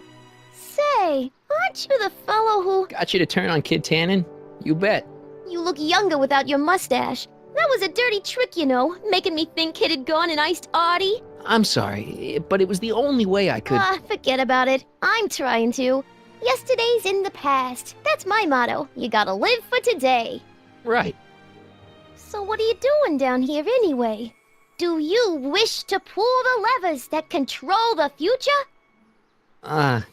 O: Say, aren't you the fellow who...
A: Got you to turn on Kid Tannen? You bet.
O: You look younger without your mustache. That was a dirty trick, you know, making me think Kid had gone and iced Artie.
A: I'm sorry, but it was the only way I could...
O: Forget about it. I'm trying to. Yesterday's in the past. That's my motto. You gotta live for today.
A: Right.
O: So what are you doing down here anyway? Do you wish to pull the levers that control the future? At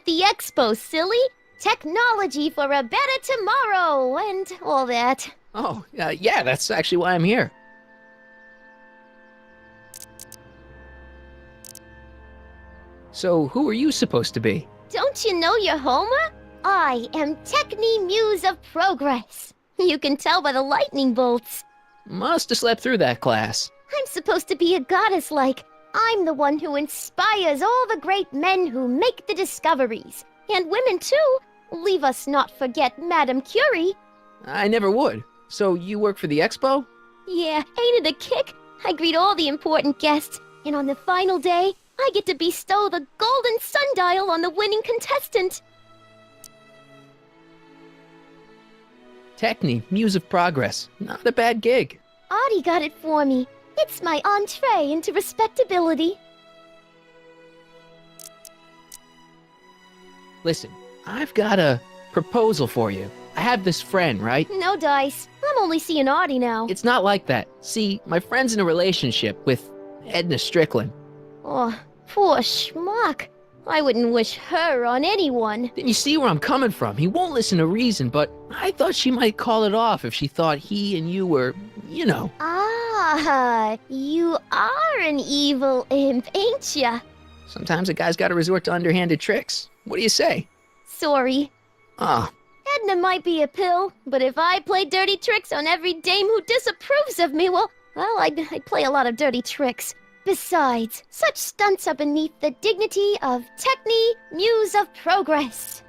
O: the expo, silly. Technology for a better tomorrow and all that.
A: Oh, yeah, that's actually why I'm here. So, who are you supposed to be?
O: Don't you know your Homer? I am Techni Muse of Progress. You can tell by the lightning bolts.
A: Must have slept through that class.
O: I'm supposed to be a goddess like. I'm the one who inspires all the great men who make the discoveries. And women too. Leave us not forget Madame Curie.
A: I never would. So, you work for the expo?
O: Yeah, ain't it a kick? I greet all the important guests, and on the final day, I get to bestow the golden sundial on the winning contestant.
A: Techni, Muse of Progress. Not a bad gig.
O: Artie got it for me. It's my entree into respectability.
A: Listen, I've got a proposal for you. I have this friend, right?
O: No dice. I'm only seeing Artie now.
A: It's not like that. See, my friend's in a relationship with Edna Strickland.
O: Oh, poor schmuck. I wouldn't wish her on anyone.
A: Then you see where I'm coming from. He won't listen to reason, but I thought she might call it off if she thought he and you were, you know.
O: Ah, you are an evil imp, ain't ya?
A: Sometimes a guy's gotta resort to underhanded tricks. What do you say?
O: Sorry.
A: Ah.
O: Edna might be a pill, but if I play dirty tricks on every dame who disapproves of me, well, I'd play a lot of dirty tricks. Besides, such stunts are beneath the dignity of Techni, Muse of Progress.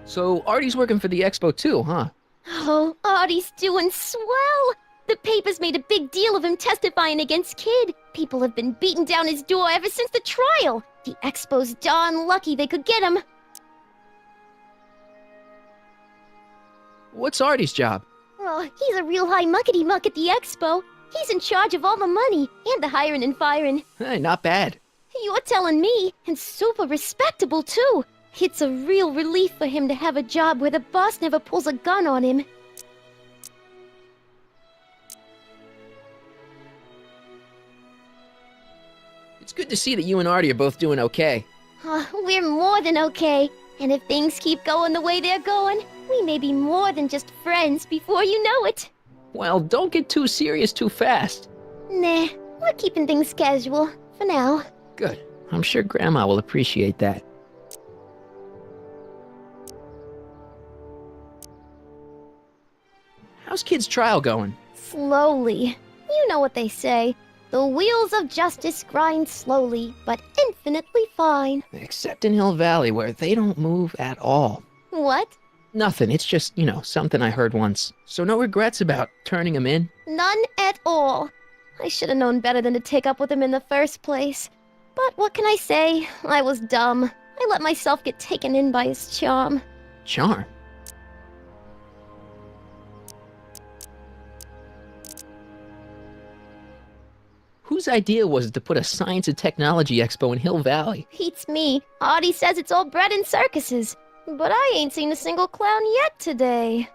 A: So Artie's working for the expo too, huh?
O: Oh, Artie's doing swell. The papers made a big deal of him testifying against Kid. People have been beating down his door ever since the trial. The expo's darn lucky they could get him.
A: What's Artie's job?
O: Oh, he's a real high muckety-muck at the expo. He's in charge of all the money, and the hiring and firing.
A: Hey, not bad.
O: You're telling me, and super respectable too. It's a real relief for him to have a job where the boss never pulls a gun on him.
A: It's good to see that you and Artie are both doing okay.
O: We're more than okay. And if things keep going the way they're going, we may be more than just friends before you know it.
A: Well, don't get too serious too fast.
O: Nah, we're keeping things casual, for now.
A: Good. I'm sure Grandma will appreciate that. How's Kid's trial going?
O: Slowly. You know what they say. The wheels of justice grind slowly, but infinitely fine.
A: Except in Hill Valley, where they don't move at all.
O: What?
A: Nothing. It's just, you know, something I heard once. So no regrets about turning him in?
O: None at all. I should have known better than to take up with him in the first place. But what can I say? I was dumb. I let myself get taken in by his charm.
A: Charm? Who's Whose idea was it to put a science and technology expo in Hill Valley?
O: Beats me. Audie says it's all bred in circuses. But I ain't seen a single clown yet today.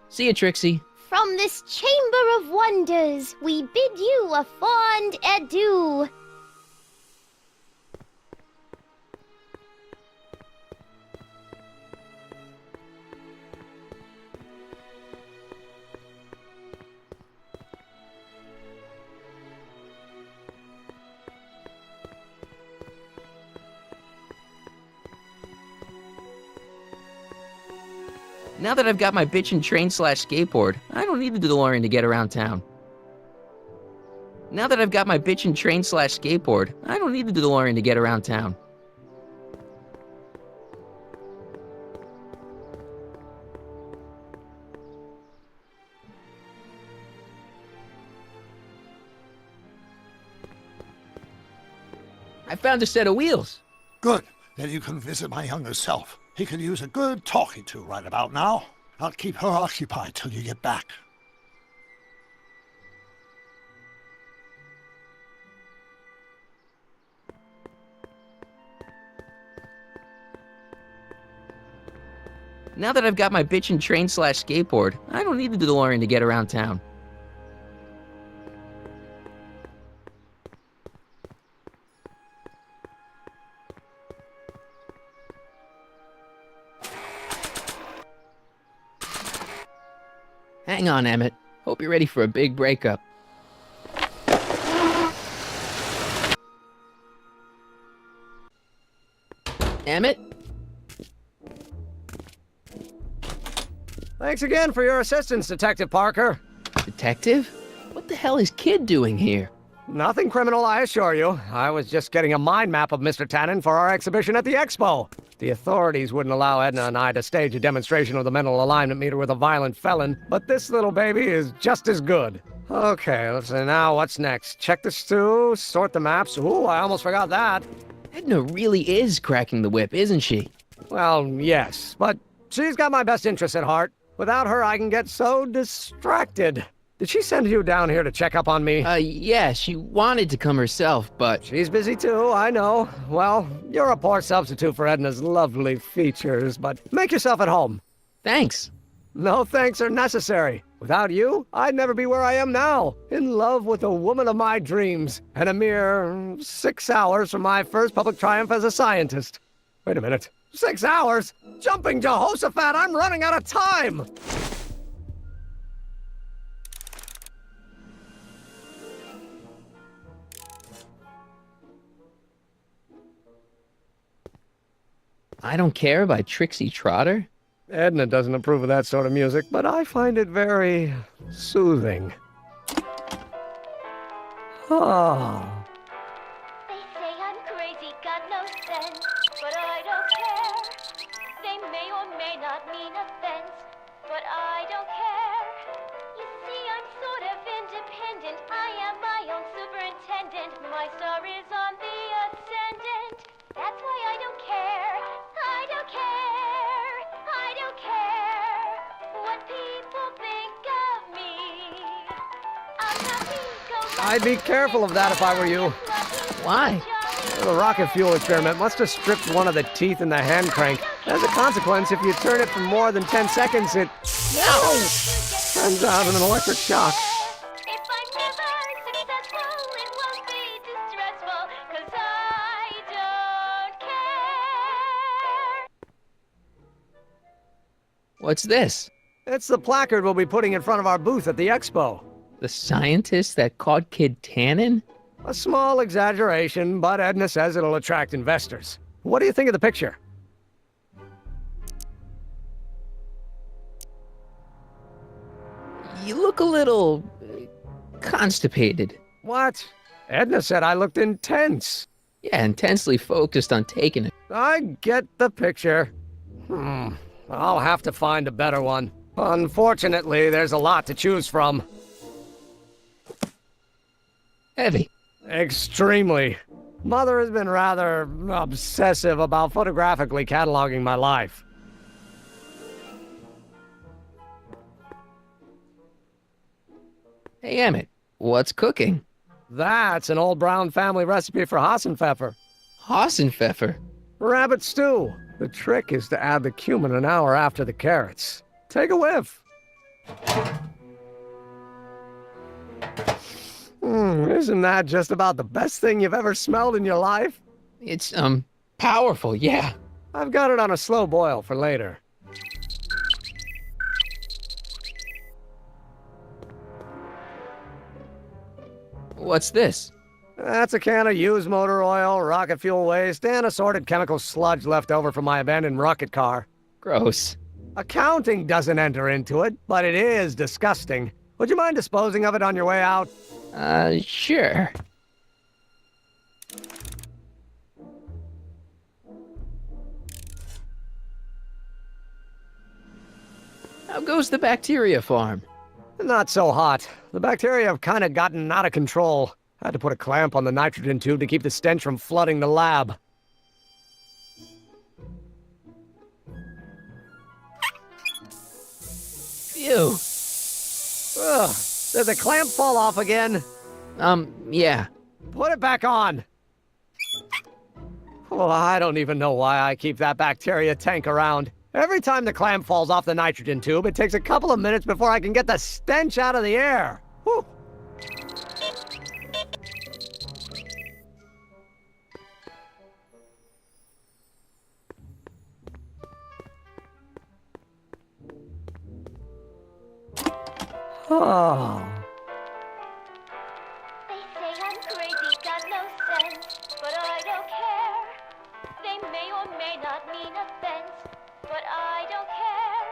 A: See ya, Trixie.
O: From this chamber of wonders, we bid you a fond adieu.
A: Now that I've got my bitchin' train/skateboard, I don't need the DeLorean to get around town. Now that I've got my bitchin' train/skateboard, I don't need the DeLorean to get around town. I found a set of wheels.
K: Good. Then you can visit my younger self. He could use a good talking to right about now. I'll keep her occupied till you get back.
A: Now that I've got my bitchin' train/skateboard, I don't need the DeLorean to get around town. Hang on, Emmett. Hope you're ready for a big breakup. Emmett?
M: Thanks again for your assistance, Detective Parker.
A: Detective? What the hell is Kid doing here?
M: Nothing criminal, I assure you. I was just getting a mind map of Mr. Tannen for our exhibition at the Expo. The authorities wouldn't allow Edna and I to stage a demonstration of the mental alignment meter with a violent felon, but this little baby is just as good. Okay, let's see now, what's next? Check the stew, sort the maps. Ooh, I almost forgot that.
A: Edna really is cracking the whip, isn't she?
M: Well, yes, but she's got my best interests at heart. Without her, I can get so distracted. Did she send you down here to check up on me?
A: Yeah, she wanted to come herself, but...
M: She's busy too, I know. Well, you're a poor substitute for Edna's lovely features, but make yourself at home.
A: Thanks.
M: No thanks are necessary. Without you, I'd never be where I am now, in love with the woman of my dreams, and a mere 6 hours from my first public triumph as a scientist. Wait a minute. 6 hours? Jumping Jehoshaphat, I'm running out of time!
A: I Don't Care by Trixie Trotter?
M: Edna doesn't approve of that sort of music, but I find it very soothing. Oh.
O: They say I'm crazy, got no sense, but I don't care. They may or may not mean offense, but I don't care. You see, I'm sort of independent. I am my own superintendent. My star is on the ascendant. That's why I don't care. I don't care. I don't care what people think of me. I'm not ego.
M: I'd be careful of that if I were you.
A: Why?
M: The rocket fuel experiment must have stripped one of the teeth in the hand crank. As a consequence, if you turn it for more than 10 seconds, it sends out an electric shock.
O: If I'm never successful, it won't be distressful, 'cause I don't care.
A: What's this?
M: It's the placard we'll be putting in front of our booth at the Expo.
A: The scientist that caught Kid Tannen?
M: A small exaggeration, but Edna says it'll attract investors. What do you think of the picture?
A: You look a little... constipated.
M: What? Edna said I looked intense.
A: Yeah, intensely focused on taking it.
M: I get the picture. I'll have to find a better one. Unfortunately, there's a lot to choose from.
A: Heavy.
M: Extremely. Mother has been rather obsessive about photographically cataloging my life.
A: Hey, Emmett, what's cooking?
M: That's an old Brown family recipe for Hassenpfeffer.
A: Hassenpfeffer?
M: Rabbit stew. The trick is to add the cumin an hour after the carrots. Take a whiff. Isn't that just about the best thing you've ever smelled in your life?
A: It's, powerful, yeah.
M: I've got it on a slow boil for later.
A: What's this?
M: That's a can of used motor oil, rocket fuel waste, and assorted chemical sludge left over from my abandoned rocket car.
A: Gross.
M: Accounting doesn't enter into it, but it is disgusting. Would you mind disposing of it on your way out?
A: Sure. How goes the bacteria farm?
M: Not so hot. The bacteria have kind of gotten out of control. Had to put a clamp on the nitrogen tube to keep the stench from flooding the lab.
A: Ew.
M: Ugh. Did the clamp fall off again?
A: Yeah.
M: Put it back on. Oh, I don't even know why I keep that bacteria tank around. Every time the clamp falls off the nitrogen tube, it takes a couple of minutes before I can get the stench out of the air. Whew. Oh.
O: They say I'm crazy, got no sense, but I don't care. They may or may not mean offense, but I don't care.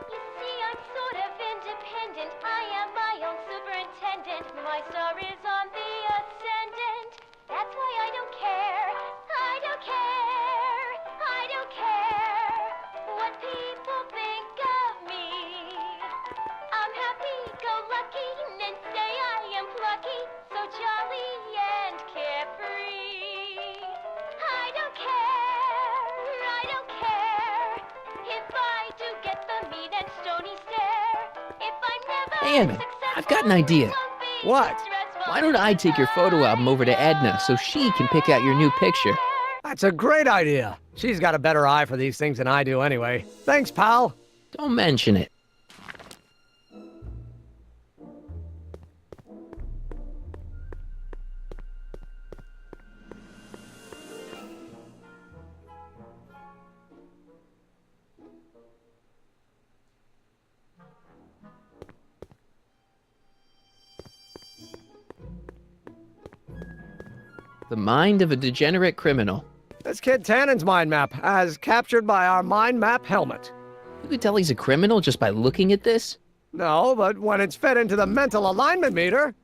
O: You see, I'm sort of independent. I am my own superintendent. My star is on the ascendant. That's why I don't care. I don't care. I don't care what people think of me. I'm happy-go-lucky and say I am plucky, so jolly and carefree. I don't care if I do get the mean and stony stare. If I'm never
A: Hey, Emmett, I've got an idea.
M: What?
A: Why don't I take your photo album over to Edna so she can pick out your new picture?
M: That's a great idea. She's got a better eye for these things than I do anyway. Thanks, pal.
A: Don't mention it. The mind of a degenerate criminal.
M: That's Kid Tannen's mind map, as captured by our mind map helmet.
A: You could tell he's a criminal just by looking at this?
M: No, but when it's fed into the mental alignment meter...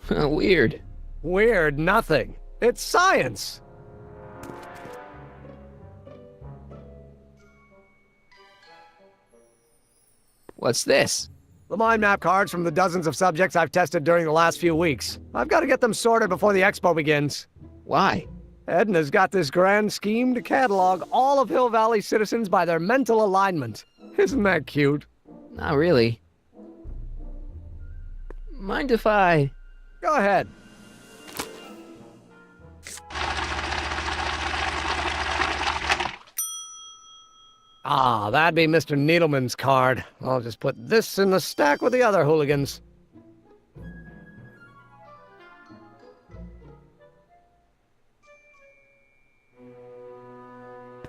A: Weird.
M: Weird nothing. It's science.
A: What's this?
M: The mind map cards from the dozens of subjects I've tested during the last few weeks. I've got to get them sorted before the expo begins.
A: Why?
M: Edna's got this grand scheme to catalog all of Hill Valley citizens by their mental alignment. Isn't that cute?
A: Not really. Mind if I...
M: Go ahead. Ah, that'd be Mr. Needleman's card. I'll just put this in the stack with the other hooligans.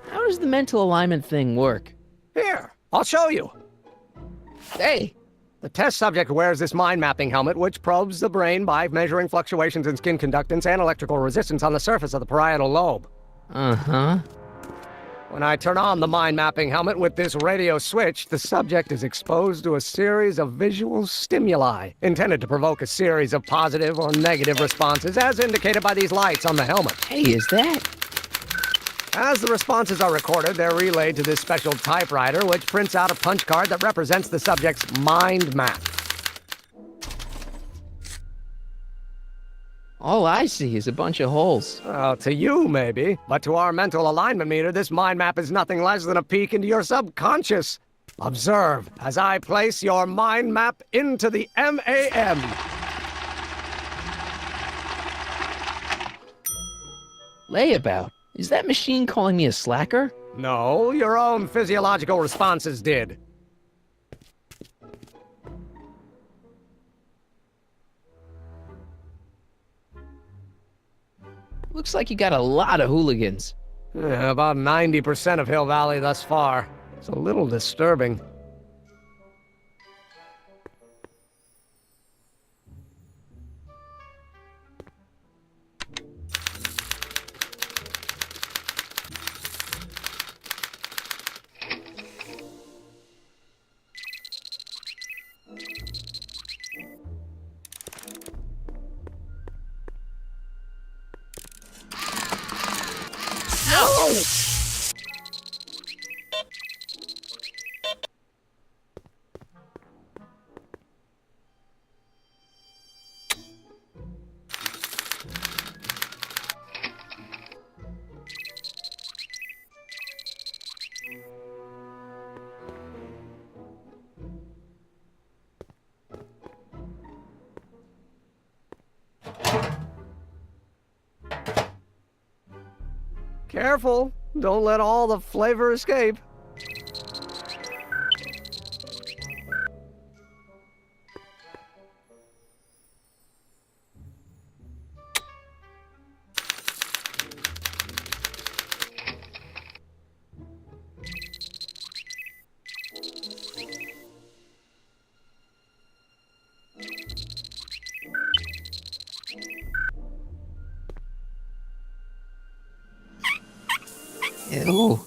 A: How does the mental alignment thing work?
M: Here, I'll show you.
A: Hey!
M: The test subject wears this mind mapping helmet, which probes the brain by measuring fluctuations in skin conductance and electrical resistance on the surface of the parietal lobe.
A: Uh-huh.
M: When I turn on the mind mapping helmet with this radio switch, the subject is exposed to a series of visual stimuli, intended to provoke a series of positive or negative responses, as indicated by these lights on the helmet.
A: Hey, is that...
M: As the responses are recorded, they're relayed to this special typewriter, which prints out a punch card that represents the subject's mind map.
A: All I see is a bunch of holes.
M: Well, to you, maybe. But to our mental alignment meter, this mind map is nothing less than a peek into your subconscious. Observe as I place your mind map into the MAM.
A: Layabout? Is that machine calling me a slacker?
M: No, your own physiological responses did.
A: Looks like you got a lot of hooligans.
M: Yeah, about 90% of Hill Valley thus far. It's a little disturbing. Careful, don't let all the flavor escape.
A: Ew.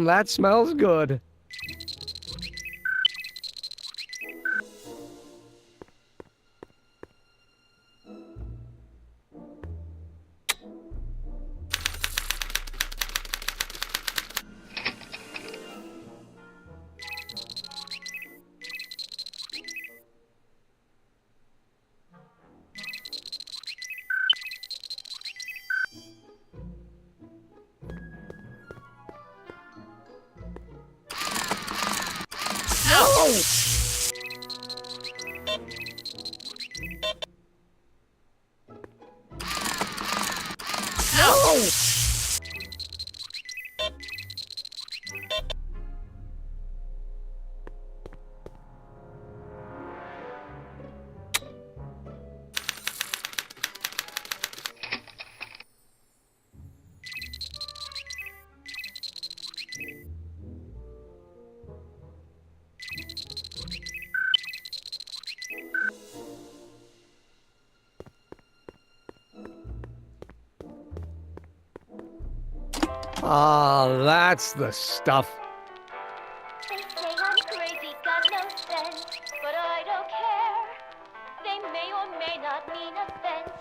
M: That smells good. Ah, that's the stuff.
O: They say I'm crazy, got no sense, but I don't care. They may or may not mean offense,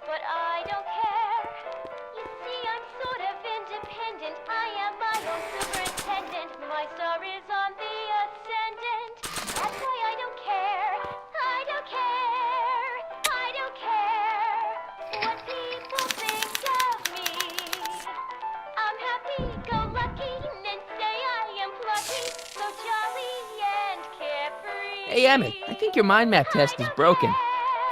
O: but I don't care. You see, I'm sort of independent. I am my own superintendent. My star is on the ascendant. That's why I don't care. I don't care. I don't care what people think of me. I'm happy-go-lucky and say I am plucky, so jolly and carefree.
A: Hey, Emmett, I think your mind map test is broken.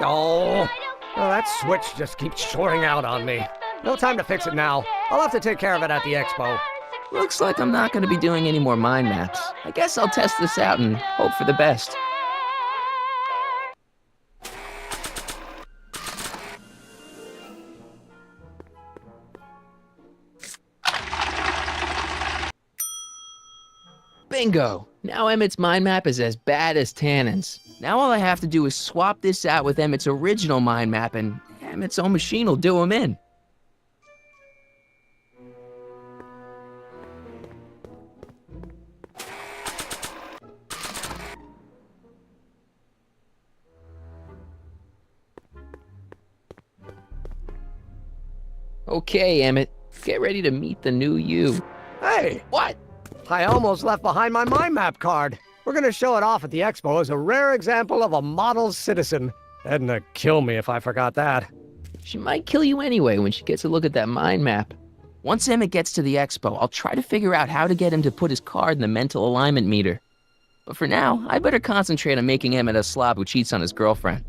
M: Oh, well, that switch just keeps shorting out on me. No time to fix it now. I'll have to take care of it at the expo.
A: Looks like I'm not going to be doing any more mind maps. I guess I'll test this out and hope for the best. Bingo! Now Emmett's mind map is as bad as Tannen's. Now all I have to do is swap this out with Emmett's original mind map, and Emmett's own machine will do him in. Okay, Emmett, get ready to meet the new you.
M: Hey!
A: What?
M: I almost left behind my mind map card. We're gonna show it off at the expo as a rare example of a model citizen. Edna kill me if I forgot that.
A: She might kill you anyway when she gets a look at that mind map. Once Emmett gets to the expo, I'll try to figure out how to get him to put his card in the mental alignment meter. But for now, I better concentrate on making Emmett a slob who cheats on his girlfriend.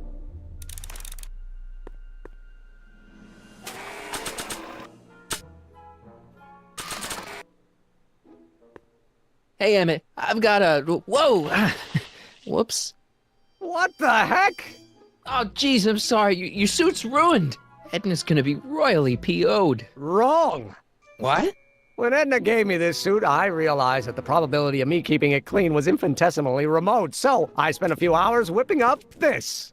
A: Hey, Emmett, I've got a... Whoa! Whoops.
M: What the heck?
A: Oh, jeez, I'm sorry. Your suit's ruined. Edna's gonna be royally PO'd.
M: Wrong.
A: What?
M: When Edna gave me this suit, I realized that the probability of me keeping it clean was infinitesimally remote, so I spent a few hours whipping up this.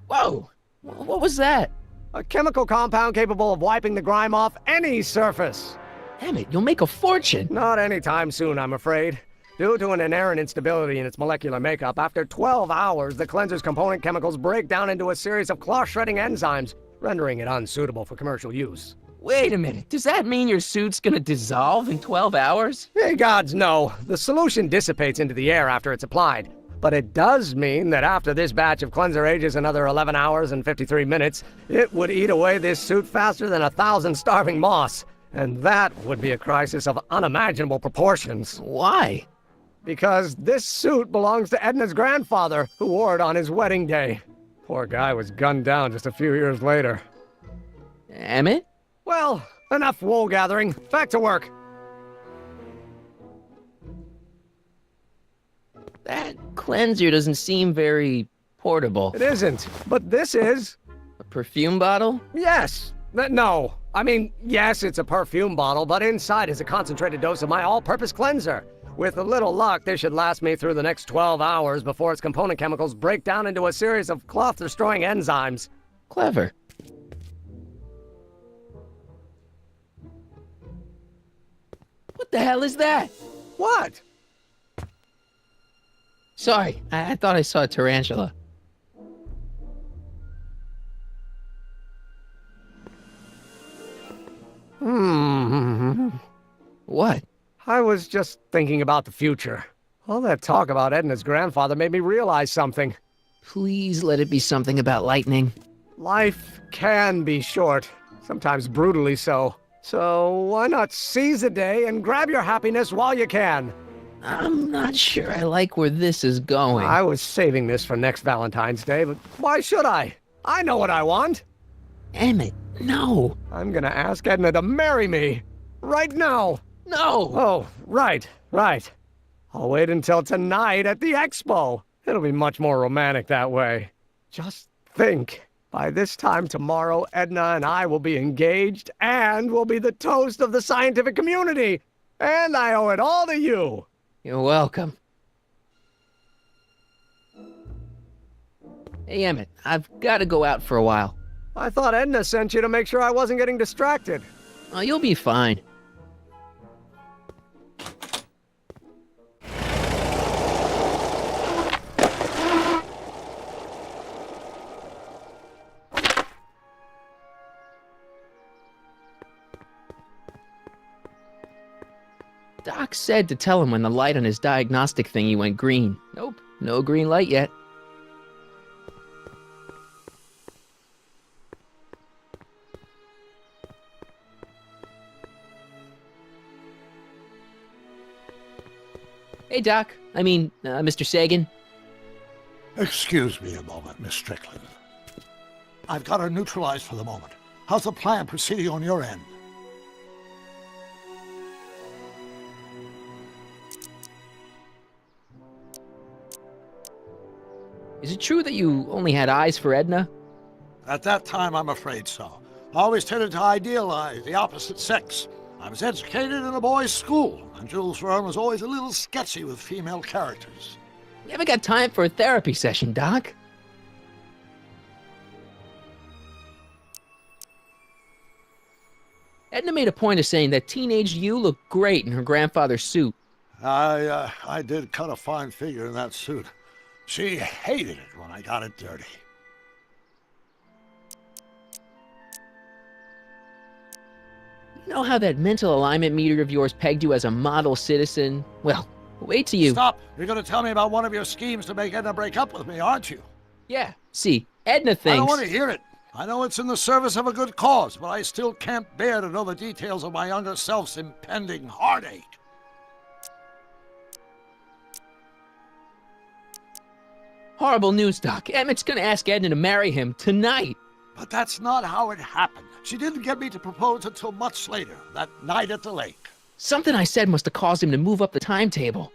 A: Whoa! What was that?
M: A chemical compound capable of wiping the grime off any surface.
A: Emmett, you'll make a fortune.
M: Not anytime soon, I'm afraid. Due to an inherent instability in its molecular makeup, after 12 hours, the cleanser's component chemicals break down into a series of cloth-shredding enzymes, rendering it unsuitable for commercial use.
A: Wait a minute, does that mean your suit's gonna dissolve in 12 hours?
M: Hey, gods, no. The solution dissipates into the air after it's applied. But it does mean that after this batch of cleanser ages another 11 hours and 53 minutes, it would eat away this suit faster than 1,000 starving moths. And that would be a crisis of unimaginable proportions.
A: Why?
M: Because this suit belongs to Edna's grandfather, who wore it on his wedding day. Poor guy was gunned down just a few years later.
A: Emmett?
M: Well, enough wool gathering. Back to work.
A: That cleanser doesn't seem very portable.
M: It isn't, but this is.
A: A perfume bottle?
M: Yes. No. I mean, yes, it's a perfume bottle, but inside is a concentrated dose of my all-purpose cleanser. With a little luck, this should last me through the next 12 hours before its component chemicals break down into a series of cloth-destroying enzymes.
A: Clever. What the hell is that?
M: What?
A: Sorry, I thought I saw a tarantula. What?
M: I was just thinking about the future. All that talk about Edna's grandfather made me realize something.
A: Please let it be something about lightning.
M: Life can be short, sometimes brutally so. So why not seize the day and grab your happiness while you can?
A: I'm not sure I like where this is going.
M: I was saving this for next Valentine's Day, but why should I? I know what I want.
A: Emmett, no.
M: I'm gonna ask Edna to marry me. Right now.
A: No!
M: Oh, right. I'll wait until tonight at the expo. It'll be much more romantic that way. Just think. By this time tomorrow, Edna and I will be engaged and will be the toast of the scientific community. And I owe it all to you.
A: You're welcome. Hey, Emmett, I've got to go out for a while.
M: I thought Edna sent you to make sure I wasn't getting distracted.
A: Oh, you'll be fine. Doc said to tell him when the light on his diagnostic thingy went green. Nope, no green light yet. Hey, Doc. I mean, Mr. Sagan.
K: Excuse me a moment, Miss Strickland. I've got her neutralized for the moment. How's the plan proceeding on your end?
A: Is it true that you only had eyes for Edna?
K: At that time, I'm afraid so. I always tended to idealize the opposite sex. I was educated in a boys' school, and Jules Verne was always a little sketchy with female characters.
A: We haven't got time for a therapy session, Doc. Edna made a point of saying that teenage you looked great in her grandfather's suit.
K: I did cut a fine figure in that suit. She hated it when I got it dirty.
A: You know how that mental alignment meter of yours pegged you as a model citizen? Well, wait till you...
K: Stop! You're going to tell me about one of your schemes to make Edna break up with me, aren't you?
A: Yeah, see, Edna thinks...
K: I don't want to hear it. I know it's in the service of a good cause, but I still can't bear to know the details of my younger self's impending heartache.
A: Horrible news, Doc. Emmett's gonna ask Edna to marry him tonight.
K: But that's not how it happened. She didn't get me to propose until much later, that night at the lake.
A: Something I said must have caused him to move up the timetable.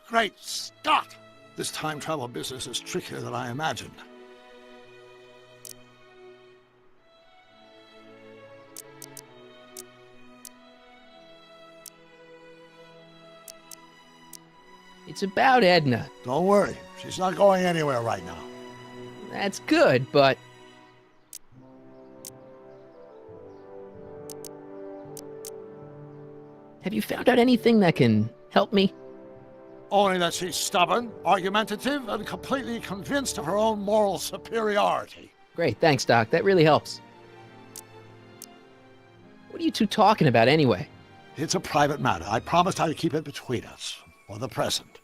K: Great Scott! This time travel business is trickier than I imagined.
A: It's about Edna.
K: Don't worry, she's not going anywhere right now.
A: That's good, but... Have you found out anything that can help me?
K: Only that she's stubborn, argumentative, and completely convinced of her own moral superiority.
A: Great, thanks, Doc. That really helps. What are you two talking about anyway?
K: It's a private matter. I promised I'd keep it between us, for the present.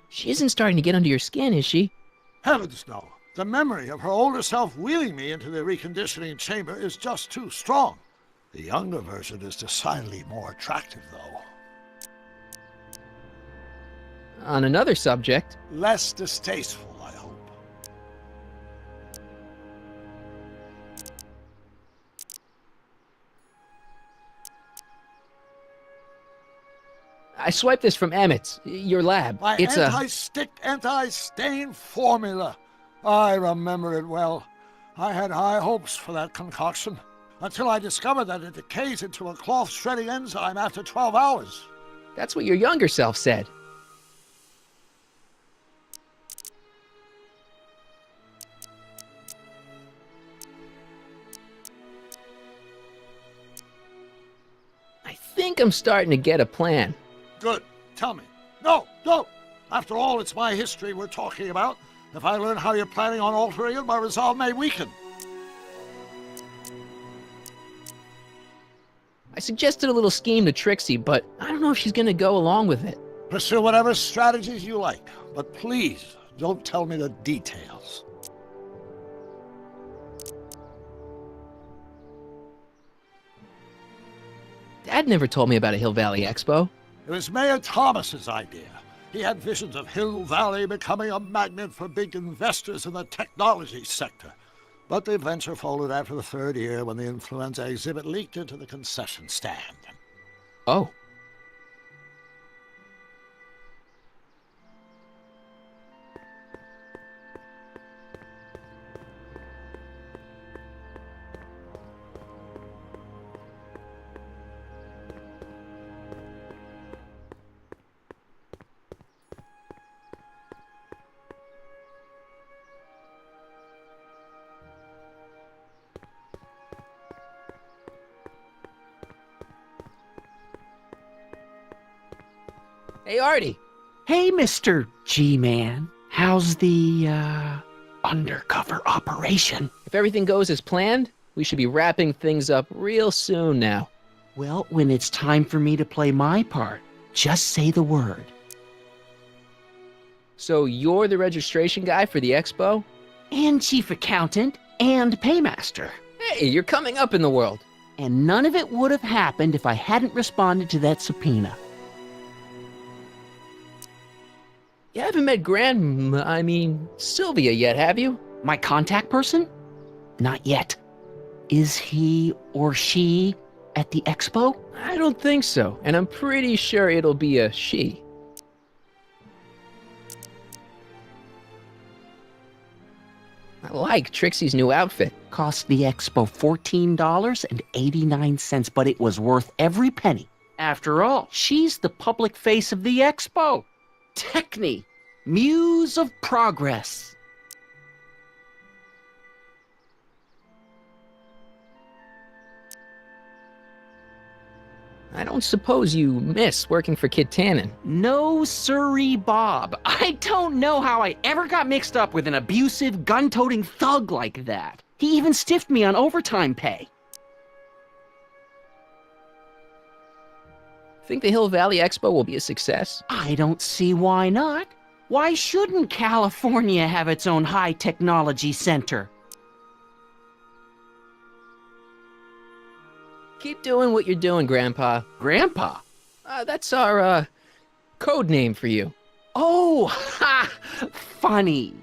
A: She isn't starting to get under your skin, is she?
K: Heavens, no. The memory of her older self wheeling me into the reconditioning chamber is just too strong. The younger version is decidedly more attractive, though.
A: On another subject...
K: Less distasteful, I hope.
A: I swiped this from Emmett's, your lab.
K: My
A: It's
K: anti-stick, anti-stain formula. I remember it well. I had high hopes for that concoction, until I discovered that it decays into a cloth-shredding enzyme after 12 hours.
A: That's what your younger self said. I think I'm starting to get a plan.
K: Good. Tell me. No, don't. After all, it's my history we're talking about. If I learn how you're planning on altering it, my resolve may weaken.
A: I suggested a little scheme to Trixie, but I don't know if she's gonna go along with it.
K: Pursue whatever strategies you like, but please don't tell me the details.
A: Dad never told me about a Hill Valley Expo.
K: It was Mayor Thomas's idea. He had visions of Hill Valley becoming a magnet for big investors in the technology sector. But the venture folded after the third year when the influenza exhibit leaked into the concession stand.
A: Oh. Hey, Artie.
E: Hey, Mr. G-Man. How's the, undercover operation?
A: If everything goes as planned, we should be wrapping things up real soon now.
E: Well, when it's time for me to play my part, just say the word.
A: So you're the registration guy for the expo?
E: And chief accountant and paymaster.
A: Hey, you're coming up in the world.
E: And none of it would have happened if I hadn't responded to that subpoena.
A: You haven't met Sylvia yet, have you?
E: My contact person? Not yet. Is he or she at the expo?
A: I don't think so, and I'm pretty sure it'll be a she. I like Trixie's new outfit.
E: Cost the expo $14.89, but it was worth every penny. After all, she's the public face of the expo. Techne, Muse of Progress.
A: I don't suppose you miss working for Kid Tannen.
E: No siree, Bob. I don't know how I ever got mixed up with an abusive, gun-toting thug like that. He even stiffed me on overtime pay.
A: Think the Hill Valley Expo will be a success?
E: I don't see why not. Why shouldn't California have its own high-technology center?
A: Keep doing what you're doing, Grandpa.
E: Grandpa?
A: That's our, code name for you.
E: Oh, ha! Funny.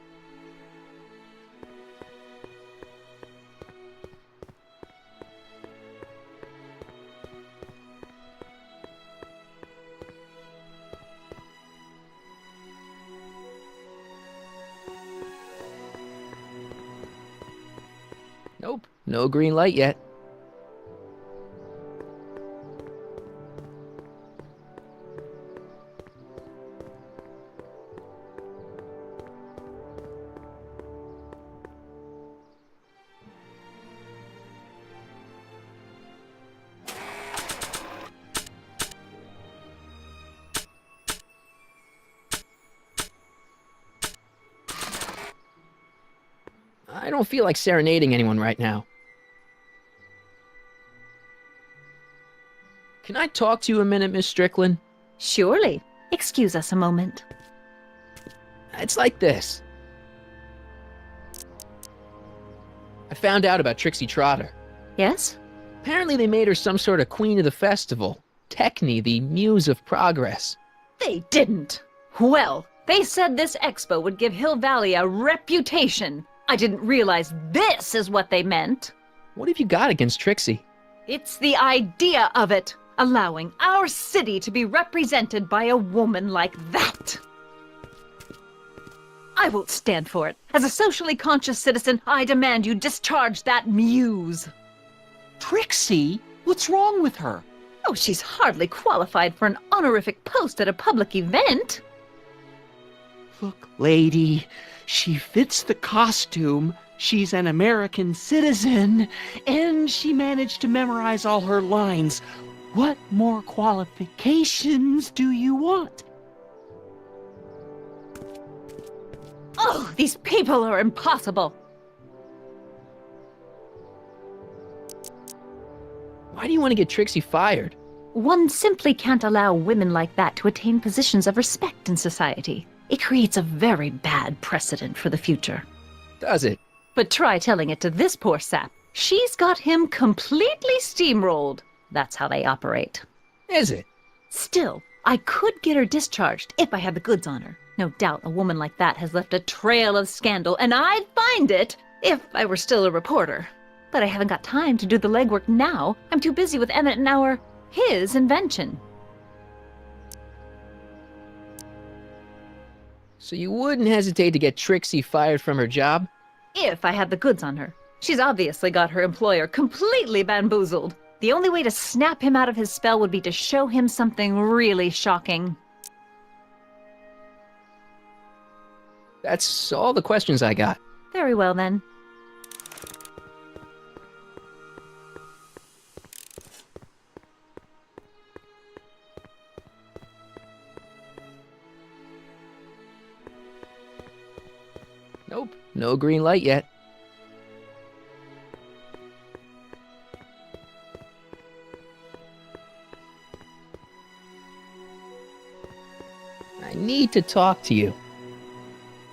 A: Nope, no green light yet. I don't feel like serenading anyone right now. Can I talk to you a minute, Miss Strickland?
N: Surely. Excuse us a moment.
A: It's like this. I found out about Trixie Trotter.
N: Yes?
A: Apparently they made her some sort of queen of the festival. Techne, the muse of progress.
N: They didn't. Well, they said this expo would give Hill Valley a reputation. I didn't realize this is what they meant.
A: What have you got against Trixie?
N: It's the idea of it. Allowing our city to be represented by a woman like that. I won't stand for it. As a socially conscious citizen, I demand you discharge that muse.
E: Trixie? What's wrong with her?
N: Oh, she's hardly qualified for an honorific post at a public event.
E: Look, lady, she fits the costume. She's an American citizen, and she managed to memorize all her lines. What more qualifications do you want?
N: Oh, these people are impossible.
A: Why do you want to get Trixie fired?
N: One simply can't allow women like that to attain positions of respect in society. It creates a very bad precedent for the future.
A: Does it?
N: But try telling it to this poor sap. She's got him completely steamrolled. That's how they operate.
A: Is it?
N: Still, I could get her discharged if I had the goods on her. No doubt a woman like that has left a trail of scandal, and I'd find it if I were still a reporter. But I haven't got time to do the legwork now. I'm too busy with Emmett and his invention.
A: So you wouldn't hesitate to get Trixie fired from her job?
N: If I had the goods on her. She's obviously got her employer completely bamboozled. The only way to snap him out of his spell would be to show him something really shocking.
A: That's all the questions I got.
N: Very well, then.
A: Nope, no green light yet. I need to talk to you.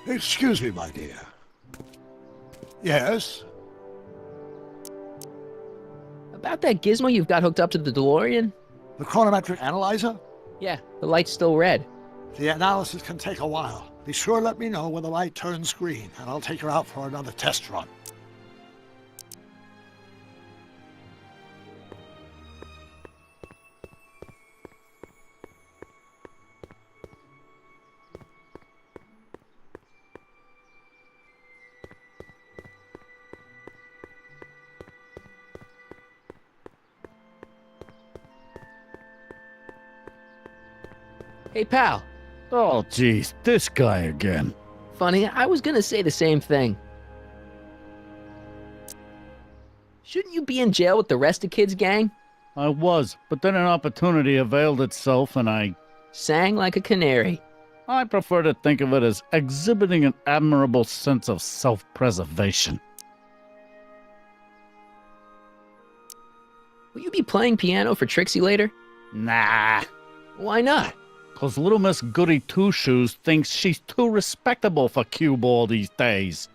K: Excuse me, my dear. Yes?
A: About that gizmo you've got hooked up to the DeLorean?
K: The chronometric analyzer?
A: Yeah, the light's still red.
K: The analysis can take a while. Be sure to let me know when the light turns green, and I'll take her out for another test run.
A: Hey, pal.
Q: Oh, geez, this guy again.
A: Funny, I was gonna say the same thing. Shouldn't you be in jail with the rest of Kid's gang?
Q: I was, but then an opportunity availed itself and I
A: sang like a canary.
Q: I prefer to think of it as exhibiting an admirable sense of self-preservation.
A: Will you be playing piano for Trixie later?
Q: Nah.
A: Why not?
Q: 'Cause little Miss Goody Two-Shoes thinks she's too respectable for cue ball these days.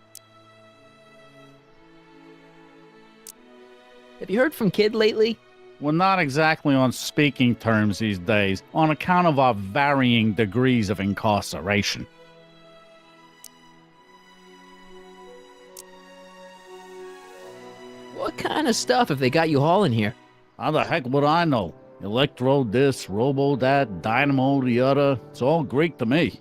A: Have you heard from Kid lately?
Q: We're not exactly on speaking terms these days, on account of our varying degrees of incarceration.
A: What kind of stuff have they got you hauling here?
Q: How the heck would I know? Electro this, robo that, dynamo the other. It's all Greek to me.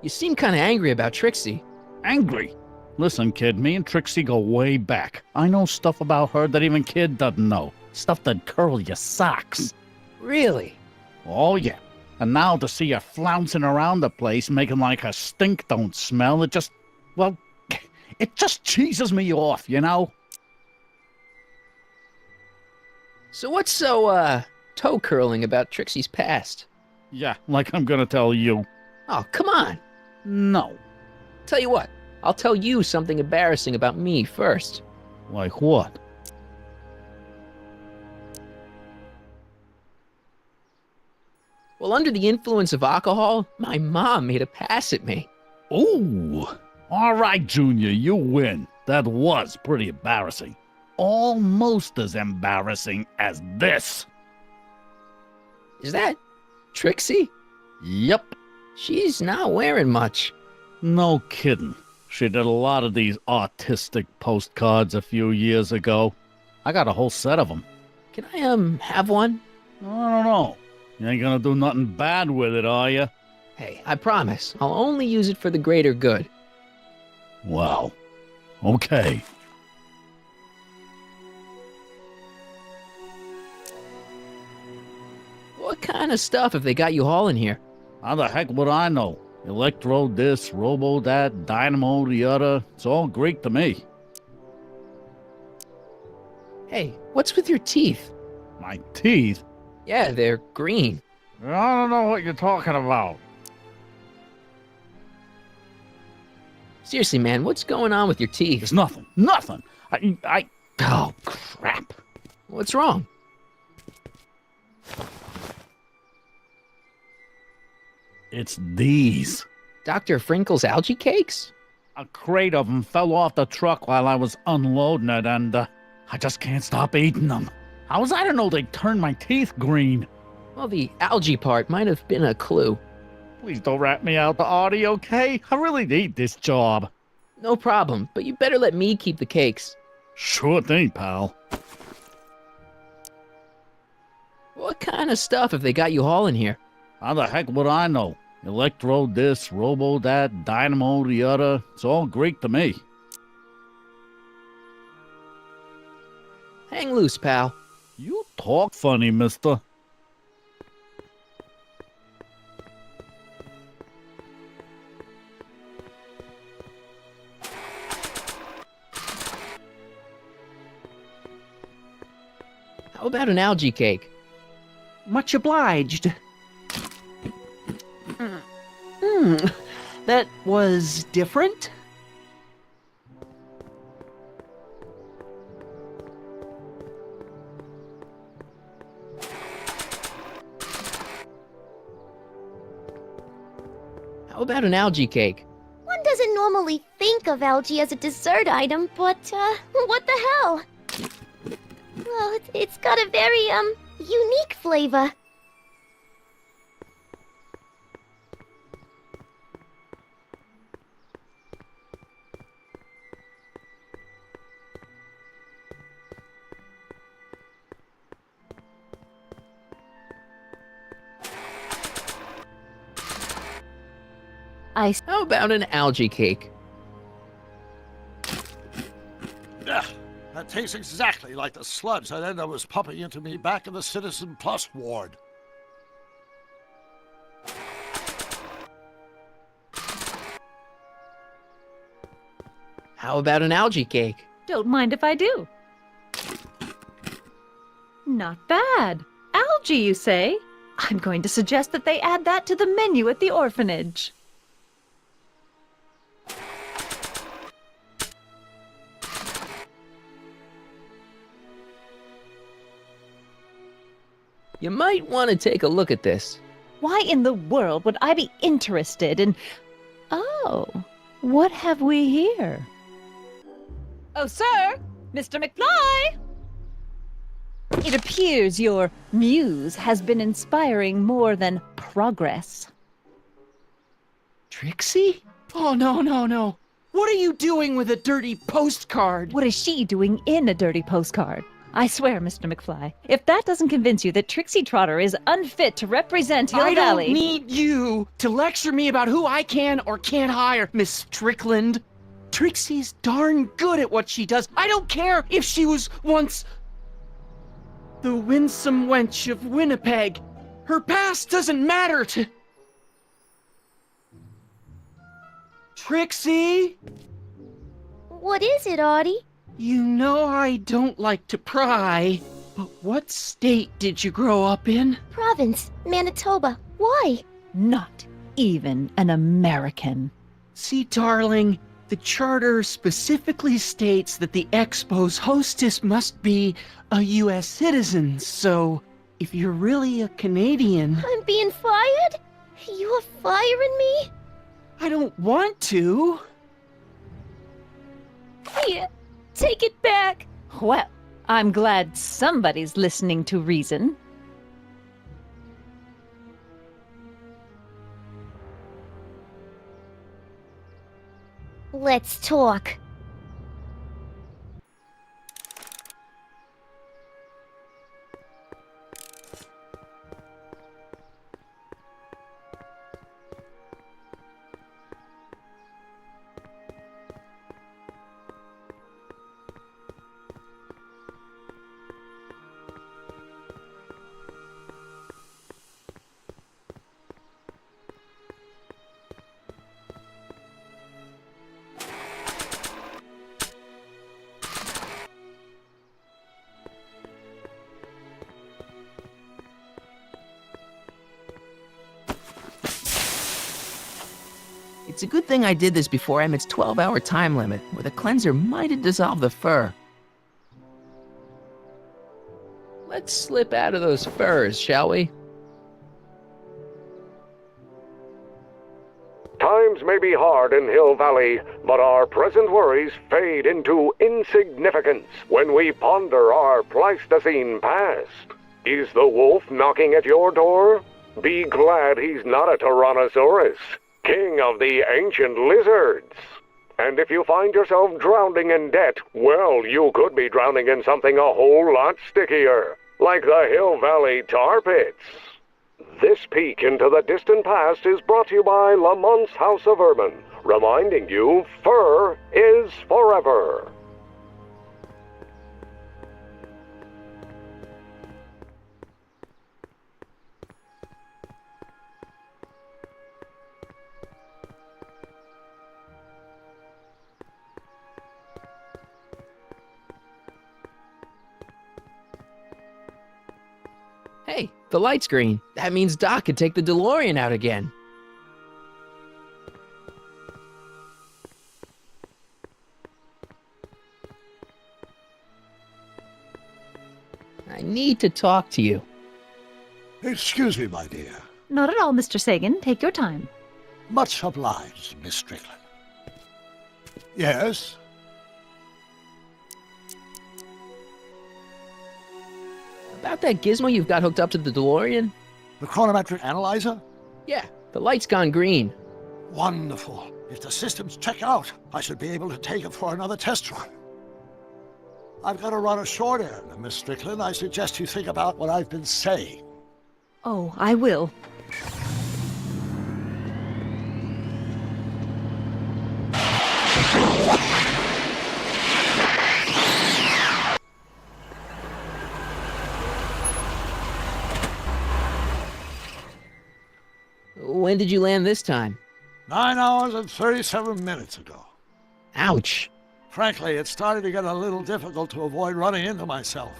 A: You seem kind of angry about Trixie.
Q: Angry? Listen, kid, me and Trixie go way back. I know stuff about her that even Kid doesn't know. Stuff that'd curl your socks.
A: Really?
Q: Oh, yeah. And now to see her flouncing around the place, making like her stink don't smell, it just cheeses me off, you know?
A: So what's so, toe-curling about Trixie's past?
Q: Yeah, like I'm gonna tell you.
A: Oh, come on.
Q: No.
A: Tell you what, I'll tell you something embarrassing about me first.
Q: Like what?
A: Well, under the influence of alcohol, my mom made a pass at me.
Q: Ooh. All right, Junior, you win. That was pretty embarrassing. Almost as embarrassing as this.
A: Is that Trixie?
Q: Yep.
A: She's not wearing much.
Q: No kidding. She did a lot of these artistic postcards a few years ago. I got a whole set of them.
A: Can I, have one?
Q: I don't know. You ain't gonna do nothing bad with it, are you?
A: Hey, I promise. I'll only use it for the greater good.
Q: Wow. Okay.
A: What kind of stuff have they got you hauling here?
Q: How the heck would I know? Electro this, robo that, dynamo the other. It's all Greek to me.
A: Hey, what's with your teeth?
Q: My teeth?
A: Yeah, they're green.
Q: I don't know what you're talking about.
A: Seriously, man, what's going on with your teeth?
Q: It's nothing. Nothing. Oh, crap.
A: What's wrong?
Q: It's these.
A: Dr. Frinkle's algae cakes?
Q: A crate of them fell off the truck while I was unloading it, and I just can't stop eating them. How was I to know they'd turn my teeth green?
A: Well, the algae part might have been a clue.
Q: Please don't rat me out to Artie, okay? I really need this job.
A: No problem, but you better let me keep the cakes.
Q: Sure thing, pal.
A: What kind of stuff have they got you hauling here?
Q: How the heck would I know? Electro this, robo that, dynamo the other. It's all Greek to me.
A: Hang loose, pal.
Q: You talk funny, mister.
A: How about an algae cake?
E: Much obliged. That was different?
A: How about an algae cake?
O: One doesn't normally think of algae as a dessert item, but, what the hell? Well, it's got a very, unique flavor.
A: How about an algae cake?
K: Ugh, that tastes exactly like the sludge that Enda was pumping into me back in the Citizen Plus ward.
A: How about an algae cake?
N: Don't mind if I do. Not bad. Algae, you say? I'm going to suggest that they add that to the menu at the orphanage.
A: You might want to take a look at this.
N: Why in the world would I be interested in... Oh, what have we here? Oh, sir! Mr. McFly! It appears your muse has been inspiring more than progress.
E: Trixie? Oh, no, no, no. What are you doing with a dirty postcard?
N: What is she doing in a dirty postcard? I swear, Mr. McFly, if that doesn't convince you that Trixie Trotter is unfit to represent Hill
E: I
N: Valley...
E: don't need you to lecture me about who I can or can't hire, Miss Strickland. Trixie's darn good at what she does. I don't care if she was once the winsome wench of Winnipeg. Her past doesn't matter to... Trixie?
O: What is it, Audie?
E: You know I don't like to pry, but what state did you grow up in?
O: Province, Manitoba. Why?
N: Not even an American.
E: See, darling, the charter specifically states that the Expo's hostess must be a U.S. citizen, so if you're really a Canadian...
O: I'm being fired? You're firing me?
E: I don't want to.
N: Here, take it back. Well, I'm glad somebody's listening to reason.
O: Let's talk.
A: It's a good thing I did this before Emmett's 12-hour time limit, where the cleanser might have dissolved the fur. Let's slip out of those furs, shall we?
P: Times may be hard in Hill Valley, but our present worries fade into insignificance when we ponder our Pleistocene past. Is the wolf knocking at your door? Be glad he's not a Tyrannosaurus, king of the ancient lizards. And if you find yourself drowning in debt, well, you could be drowning in something a whole lot stickier, like the Hill Valley tar pits. This peek into the distant past is brought to you by Lamont's House of Urban, reminding you fur is forever.
A: Hey, the light's green. That means Doc could take the DeLorean out again. I need to talk to you.
K: Excuse me, my dear.
N: Not at all, Mr. Sagan. Take your time.
K: Much obliged, Miss Strickland. Yes?
A: About that gizmo you've got hooked up to the DeLorean?
K: The chronometric analyzer?
A: Yeah, the light's gone green.
K: Wonderful. If the systems check out, I should be able to take it for another test run. I've got to run a short errand, Miss Strickland. I suggest you think about what I've been saying.
N: Oh, I will.
A: When did you land this time?
K: 9 hours and 37 minutes ago.
A: Ouch.
K: Frankly, it's starting to get a little difficult to avoid running into myself.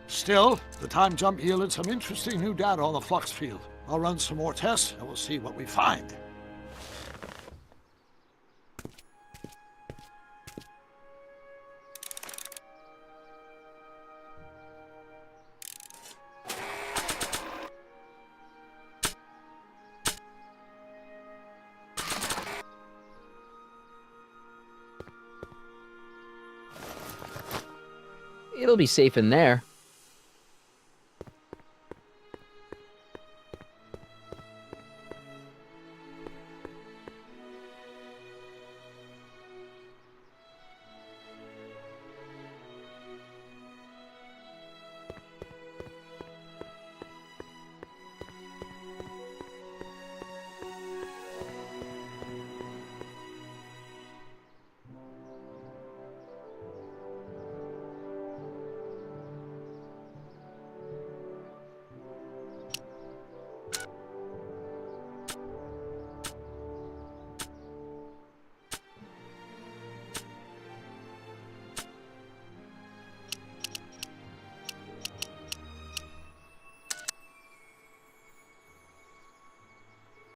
K: Still, the time jump yielded some interesting new data on the flux field. I'll run some more tests, and we'll see what we find.
A: It'll be safe in there.